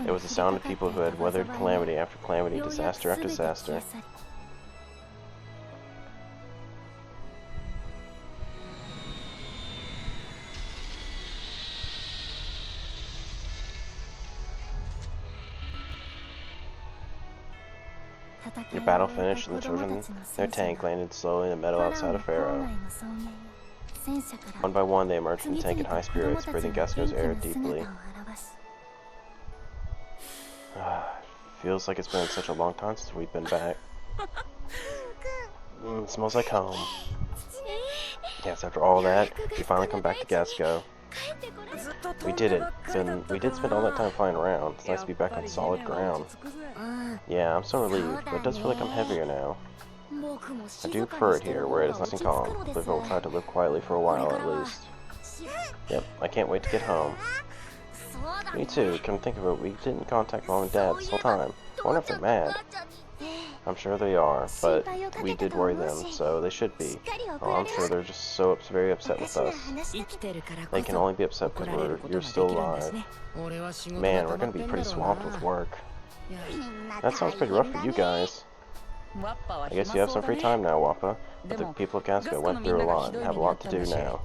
It was the sound of people who had weathered calamity after calamity, disaster after disaster. The battle finished and the children, their tank, landed slowly in the meadow outside of Pharaoh. One by one, they emerged from the tank in high spirits, breathing Gasco's air deeply. Feels like it's been such a long time since we've been back. It smells like home. Yes, after all that, we finally come back to Gasco. We did it. We did spend all that time flying around. It's nice to be back on solid ground. Yeah, I'm so relieved, but it does feel like I'm heavier now. I do prefer it here, where it is nice and calm. Living will try to live quietly for a while at least. Yep, I can't wait to get home. Me too, come think of it, we didn't contact Mom and Dad this whole time. I wonder if they're mad. I'm sure they are, but we did worry them, so they should be. Oh, I'm sure they're just very upset with us. They can only be upset because you're still alive. Man, we're gonna be pretty swamped with work. That sounds pretty rough for you guys. I guess you have some free time now, Wappa, but the people of Gasco went through a lot and have a lot to do now.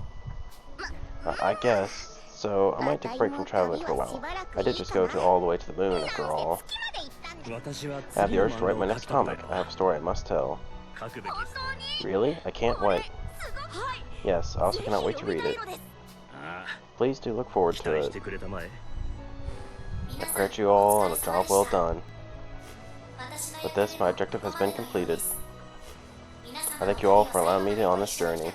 I guess, so I might take a break from traveling for a while. I did just go all the way to the moon, after all. I have the urge to write my next comic. I have a story I must tell. Really? I can't wait. Yes, I also cannot wait to read it. Please do look forward to it. I congratulate you all on a job well done. With this, my objective has been completed. I thank you all for allowing me on this journey.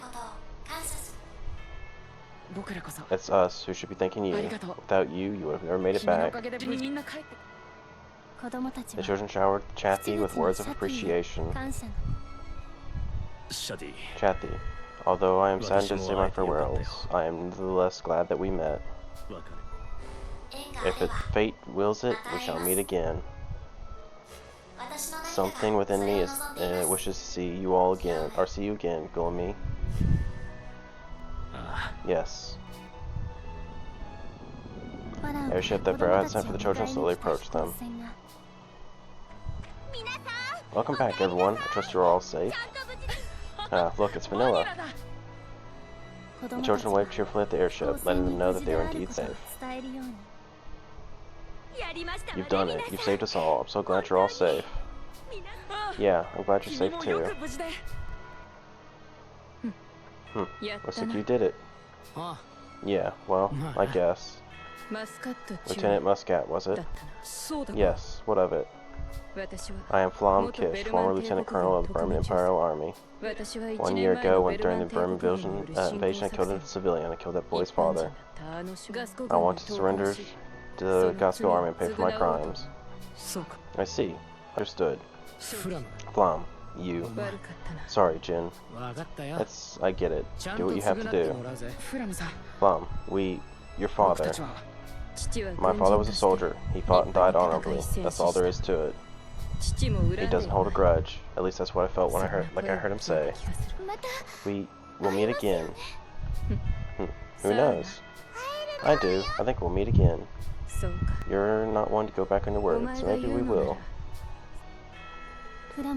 It's us who should be thanking you. Without you, you would have never made it back. The children showered Chatty with words of appreciation. Chatty, although I am saddened to say my farewells, I am nevertheless glad that we met. If fate wills it, we shall meet again. Something within me wishes to see you all again, or see you again, Gulami. Yes. Airship that Pharaoh had sent for the children slowly approached them. Welcome back, everyone. I trust you're all safe. Look, it's Vanilla. The children waved cheerfully at the airship, letting them know that they were indeed safe. You've done it. You've saved us all. I'm so glad you're all safe. Yeah, I'm glad you're safe too. Looks like you did it. Yeah, well, I guess. Lieutenant Muscat, was it? Yes, what of it? I am Flam Kish, former Lieutenant Colonel of the Burman Imperial Army. 1 year ago, during the Burman invasion, I killed a civilian. I killed that boy's father. I want to surrender to the Gasco Army and pay for my crimes. I see. Understood. Flam, you. Sorry, Jin. I get it. Do what you have to do. Flam, your father. My father was a soldier. He fought and died honorably. That's all there is to it. He doesn't hold a grudge. At least that's what I felt when I heard him say. We'll meet again. Who knows? I do. I think we'll meet again. You're not one to go back on your word, so maybe we will.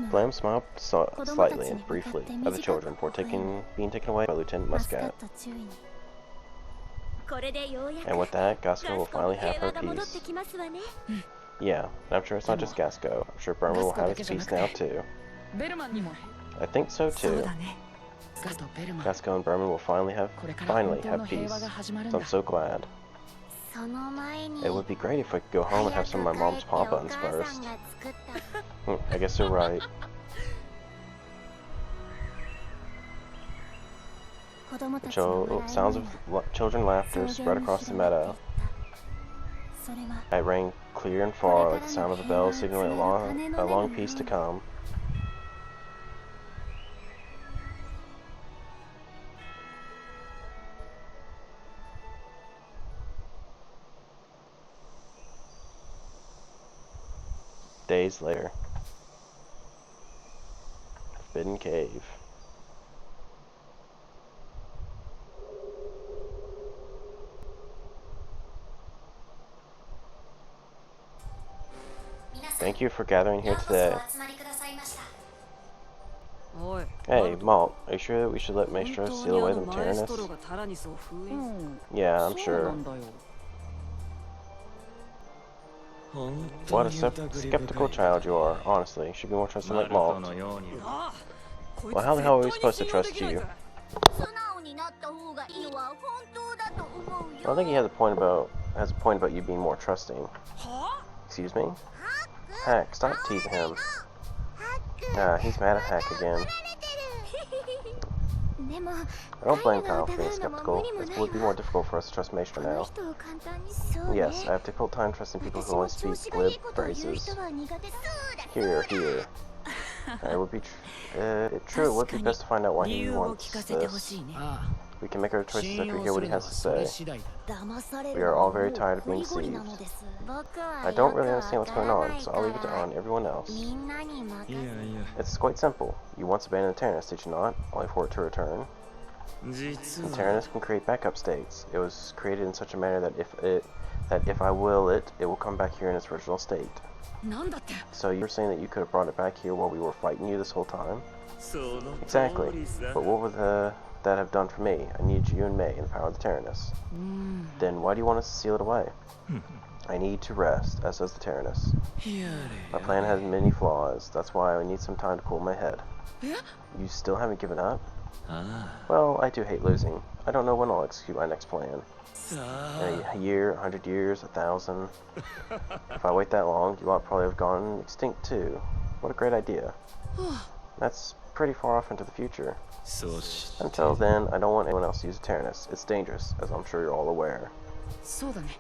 Flam smiled slightly and briefly at the children before being taken away by Lieutenant Muscat. And with that, Gasco will finally have her peace. Yeah, and I'm sure it's not just Gasco. I'm sure Burma will have its peace now too. I think so too. Gasco and Burma will finally have peace. So I'm so glad. It would be great if I could go home and have some of my mom's paw buns first. I guess you're right. Sounds of children laughter spread across the meadow. It rang clear and far like the sound of a bell signaling a long peace to come. days later. Forbidden Cave. Thank you for gathering here today. Hey, Malt, are you sure that we should let Maestro seal away the Tyrannus? Yeah, I'm sure. What a skeptical child you are, honestly. You should be more trusting like Malt. Well, how the hell are we supposed to trust you? I think he has a point about you being more trusting. Excuse me? Heck, stop teasing him. Ah, he's mad at Heck again. I don't blame Kyle for being skeptical. It would be more difficult for us to trust Maestro now. Yes, I have difficult time trusting people who only speak glib phrases. Here. It would be true. It would be best to find out why he wants this. We can make our choices after we hear what he has to say. We are all very tired of being deceived. I don't really understand what's going on, so I'll leave it on everyone else. It's quite simple. You once abandoned the Tyrannus, did you not? Only for it to return. The Tyrannus can create backup states. It was created in such a manner that if I will it will come back here in its original state. So you were saying that you could have brought it back here while we were fighting you this whole time? Exactly. But what would that have done for me? I need you and May in the power of the Tyrannus. Then why do you want us to seal it away? I need to rest, as does the Tyrannus. My plan has many flaws. That's why I need some time to cool my head. You still haven't given up? Well, I do hate losing. I don't know when I'll execute my next plan. A year, 100 years, 1,000. If I wait that long, you lot probably have gone extinct too. What a great idea. That's pretty far off into the future. Until then, I don't want anyone else to use a Tyrannus. It's dangerous, as I'm sure you're all aware.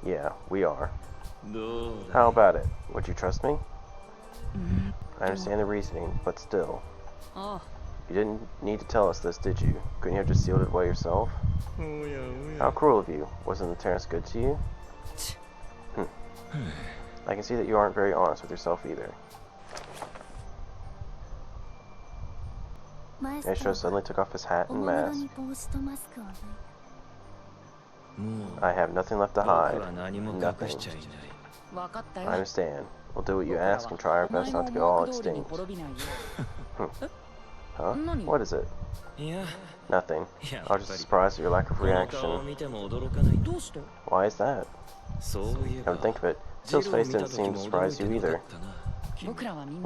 Yeah, we are. How about it? Would you trust me? I understand the reasoning, but still. You didn't need to tell us this, did you? Couldn't you have just sealed it away yourself? How cruel of you. Wasn't the Tyrannus good to you? I can see that you aren't very honest with yourself either. Maestro suddenly took off his hat and mask. I have nothing left to hide. Nothing. I understand. We'll do what you ask and try our best not to go all extinct. Huh? What is it? Nothing. I was just surprised at your lack of reaction. Why is that? Come to think of it, Phil's face didn't seem to surprise you either.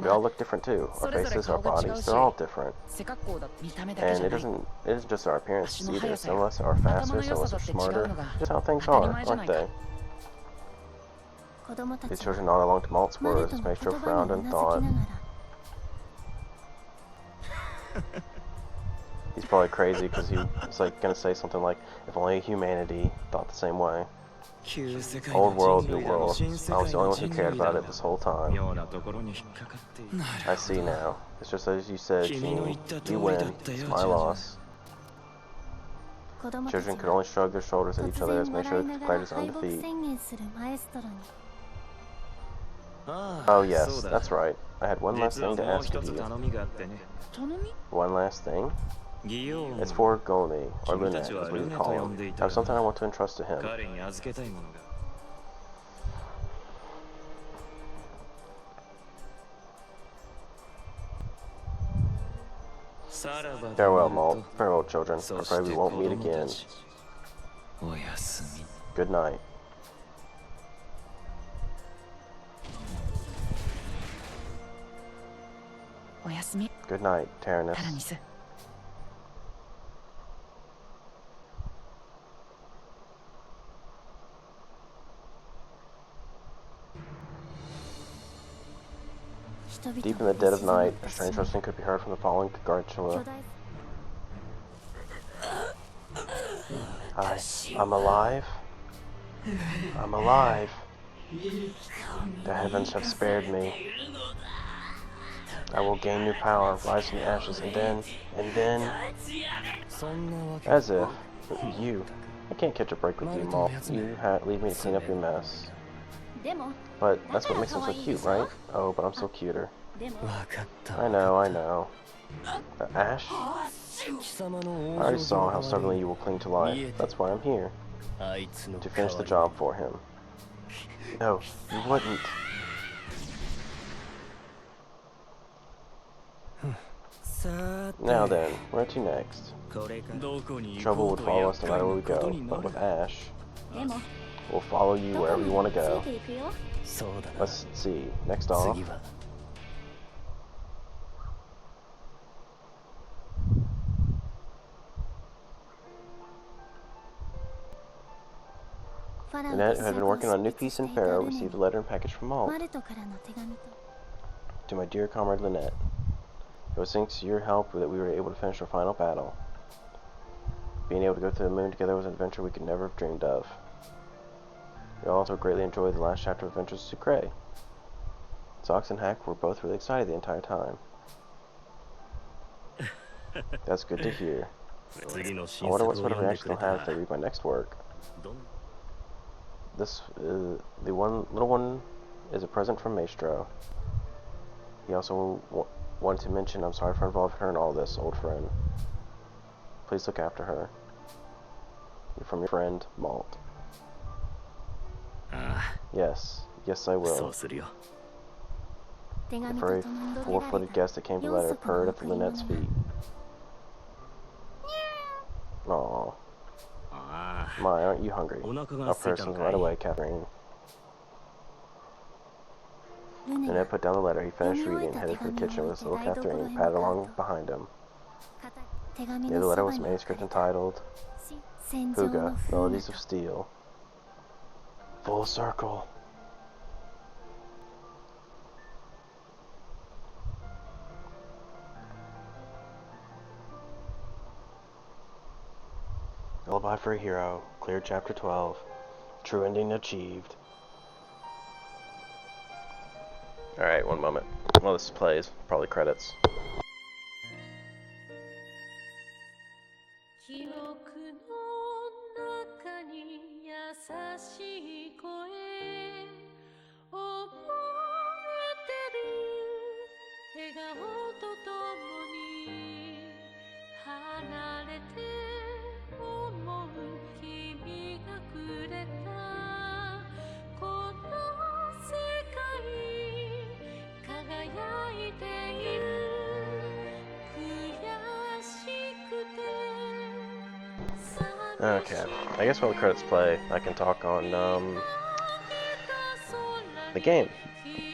We all look different too. Our faces, our bodies, they're all different. And it isn't just our appearance either. Some of us are faster, some of us are smarter. Just how things are, aren't they? These children nod along to Malt's words as Maestro frowned and thought. He's probably crazy because he was like gonna say something like, if only humanity thought the same way. Old world, new world. I was the only one who cared about it this whole time. I see now. It's just as you said, Jean. You win. It's my loss. Children could only shrug their shoulders at each other as Maestro declared his own defeat. Oh yes, that's right. I had one last thing to ask of you. One last thing? It's for Gomi, or Lunette, as we would call him. I have something I want to entrust to him. Farewell, Malt. Farewell, children. I'm afraid we won't meet again. Good night. Good night, Tyrannus. Deep in the dead of night, a strange rustling could be heard from the fallen gargantua. I'm alive. I'm alive. The heavens have spared me. I will gain new power, rise from the ashes, and then... As if... You. I can't catch a break with you, Maul. You leave me to clean up your mess. But that's what makes him so cute, right? Oh, but I'm still cuter. I know. Ash? I already saw how stubbornly you will cling to life. That's why I'm here. To finish the job for him. No, you wouldn't. Now then, where to next? Trouble would follow us no matter where we go, but with Ash, we'll follow you wherever you want to go. Let's see. Next off. Lynette, who had been working on a new piece in Pharaoh, received a letter and package from Malt. To my dear comrade Lynette, it was thanks to your help that we were able to finish our final battle. Being able to go to the moon together was an adventure we could never have dreamed of. We also greatly enjoyed the last chapter of Adventures of Sucre. Sox and Hack were both really excited the entire time. That's good to hear. I wonder what sort of reaction they'll have if they read my next work. The little one is a present from Maestro. He also wanted to mention I'm sorry for involving her in all this, old friend. Please look after her. From your friend, Malt. Yes, I will. The furry, four-footed guest that came to let her purred at Lynette's feet. Aww. My, aren't you hungry? I'll prepare something right away, Catherine. Lynette put down the letter. He finished reading and headed for the kitchen with his little Catherine padded along behind him. Near the letter was a manuscript entitled Fuga, Melodies of Steel. Full circle. Lullaby for a Hero, cleared chapter 12. True ending achieved. Alright, one moment. Well, this plays. Probably credits. Okay, I guess while the credits play, I can talk on the game.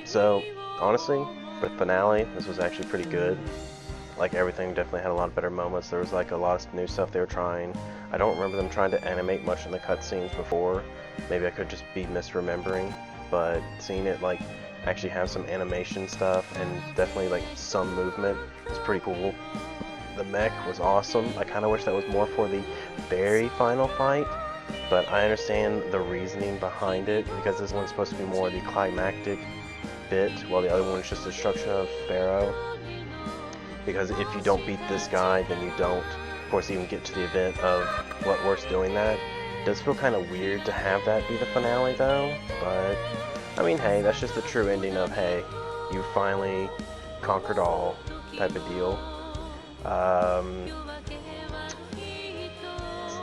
So, honestly, with finale, this was actually pretty good. Like, everything definitely had a lot of better moments. There was like a lot of new stuff they were trying. I don't remember them trying to animate much in the cutscenes before. Maybe I could just be misremembering, but seeing it like actually have some animation stuff and definitely like some movement was pretty cool. The mech was awesome. I kind of wish that was more for the very final fight, but I understand the reasoning behind it because this one's supposed to be more the climactic bit, while the other one is just the destruction of Pharaoh. Because if you don't beat this guy, then you don't, of course, even get to the event of Bloodworth's doing that. It does feel kind of weird to have that be the finale, though, but I mean, hey, that's just the true ending of, hey, you finally conquered all type of deal.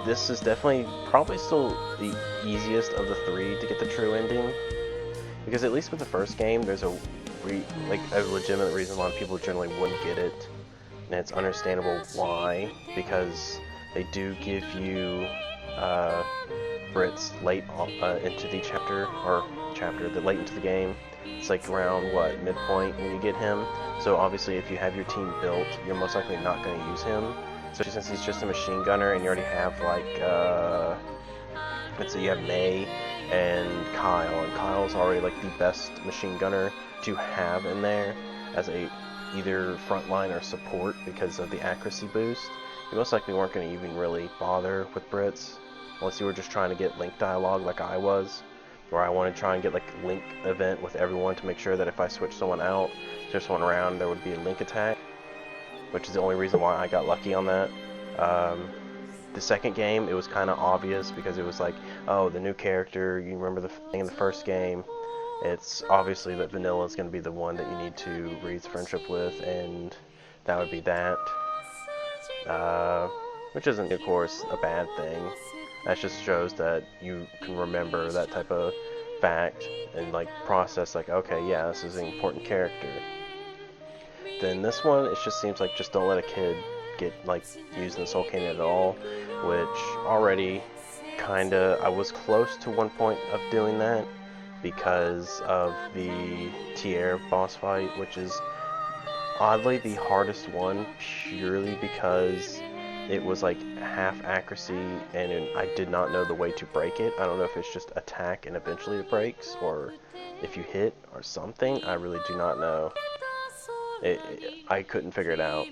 This is definitely probably still the easiest of the three to get the true ending, because at least with the first game there's a legitimate reason a lot of people generally wouldn't get it, and it's understandable why, because they do give you Brits late into the late into the game. It's like around what, midpoint when you get him. So obviously if you have your team built, you're most likely not going to use him. So since he's just a machine gunner and you already have like, let's say you have May and Kyle's already like the best machine gunner to have in there as a either frontline or support because of the accuracy boost. You most likely weren't going to even really bother with Brits unless you were just trying to get link dialogue like I was, where I wanted to try and get like a link event with everyone to make sure that if I switch someone out, switch someone around, there would be a link attack, which is the only reason why I got lucky on that. The second game, it was kind of obvious because it was like, oh, the new character, you remember the thing in the first game, it's obviously that Vanilla is going to be the one that you need to raise friendship with, and that would be that. Which isn't, of course, a bad thing. That just shows that you can remember that type of fact and like process like, okay, yeah, this is an important character. Then this one, it just seems like just don't let a kid get like used in the Soul Canyon at all, which already kinda, I was close to one point of doing that because of the Tier boss fight, which is oddly the hardest one purely because it was like half accuracy and I did not know the way to break it. I don't know if it's just attack and eventually it breaks or if you hit or something. I really do not know. I couldn't figure it out.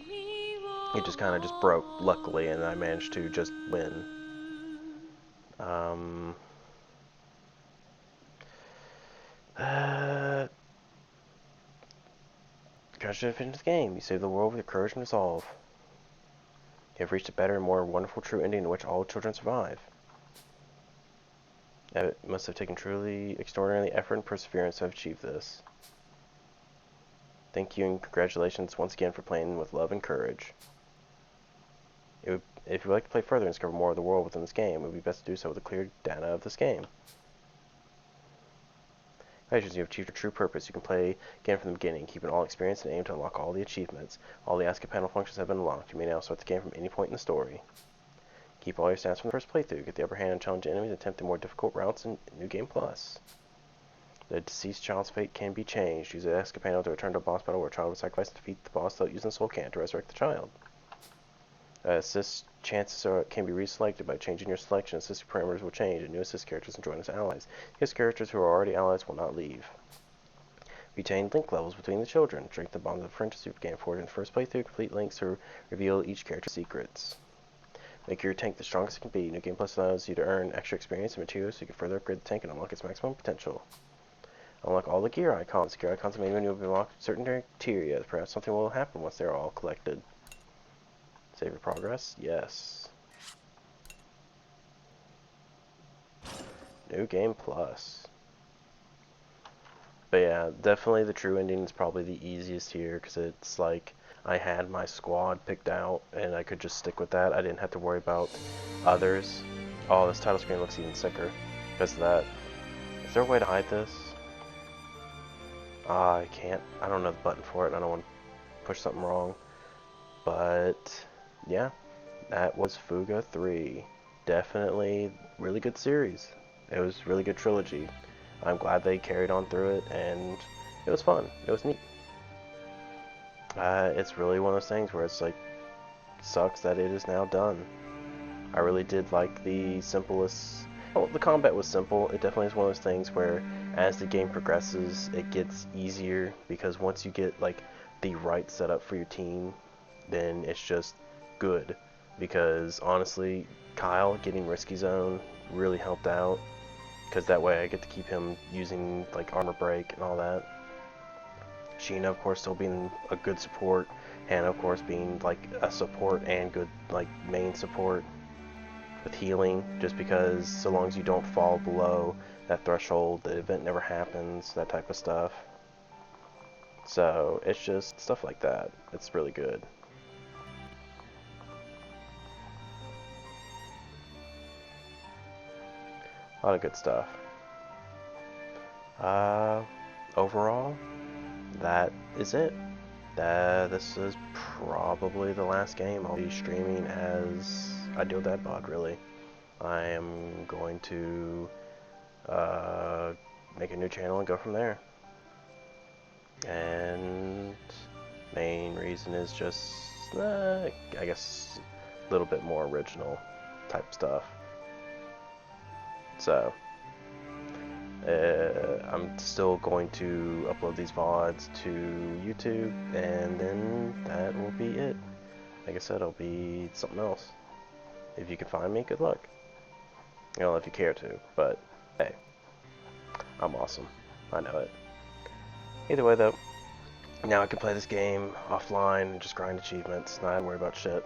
It just kind of just broke luckily and I managed to just win. Gotta should have finished the game. You save the world with your courage and resolve. You have reached a better and more wonderful true ending in which all children survive. It must have taken truly extraordinary effort and perseverance to have achieved this. Thank you and congratulations once again for playing with love and courage. If you would like to play further and discover more of the world within this game, it would be best to do so with the clear data of this game. Congratulations, you have achieved your true purpose. You can play again from the beginning, keeping all experience and aim to unlock all the achievements. All the ASCII panel functions have been unlocked. You may now start the game from any point in the story. Keep all your stats from the first playthrough. Get the upper hand and challenge enemies and attempt the more difficult routes in New Game Plus. The deceased child's fate can be changed. Use the ASCII panel to return to a boss battle where a child will sacrifice to defeat the boss without using the soul can to resurrect the child. Assist chances can be reselected by changing your selection. Assist parameters will change, and new assist characters can join as allies. Assist characters who are already allies will not leave. Retain link levels between the children. Drink the bonds of friendship you began forging in the first playthrough. Complete links to reveal each character's secrets. Make your tank the strongest it can be. New Game Plus allows you to earn extra experience and materials so you can further upgrade the tank and unlock its maximum potential. Unlock all the gear icons. The gear icons may when you unlock certain criteria. Perhaps something will happen once they are all collected. Save your progress? Yes. New Game Plus. But yeah, definitely the true ending is probably the easiest here because it's like I had my squad picked out and I could just stick with that. I didn't have to worry about others. Oh, this title screen looks even sicker because of that. Is there a way to hide this? I can't. I don't know the button for it and I don't want to push something wrong. But yeah, that was Fuga 3. Definitely really good series. It was really good trilogy. I'm glad they carried on through it, and it was fun. It was neat. It's really one of those things where it's like, sucks that it is now done. I really did like the simplest. Well, the combat was simple. It definitely is one of those things where, as the game progresses, it gets easier because once you get like the right setup for your team, then it's just good. Because honestly, Kyle getting Risky Zone really helped out. Because that way I get to keep him using like armor break and all that. Sheena, of course, still being a good support. Hannah, of course, being like a support and good like main support with healing. Just because so long as you don't fall below that threshold, the event never happens. That type of stuff. So it's just stuff like that. It's really good. A lot of good stuff. Overall, that is it. This is probably the last game I'll be streaming as I do that bod, really. I am going to make a new channel and go from there. And main reason is just, I guess, a little bit more original type stuff. So, I'm still going to upload these VODs to YouTube, and then that will be it. Like I said, it'll be something else. If you can find me, good luck. You know, if you care to, but hey, I'm awesome. I know it. Either way, though, now I can play this game offline and just grind achievements, not worry about shit.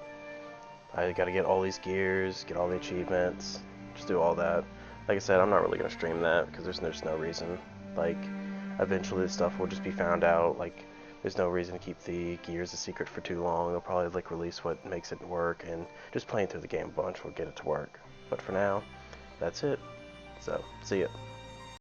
I gotta get all these gears, get all the achievements, just do all that. like I said, I'm not really gonna stream that because there's no reason. Like, eventually this stuff will just be found out. Like, there's no reason to keep the gears a secret for too long. They'll probably like release what makes it work, and just playing through the game a bunch will get it to work. But for now, that's it. So, see ya.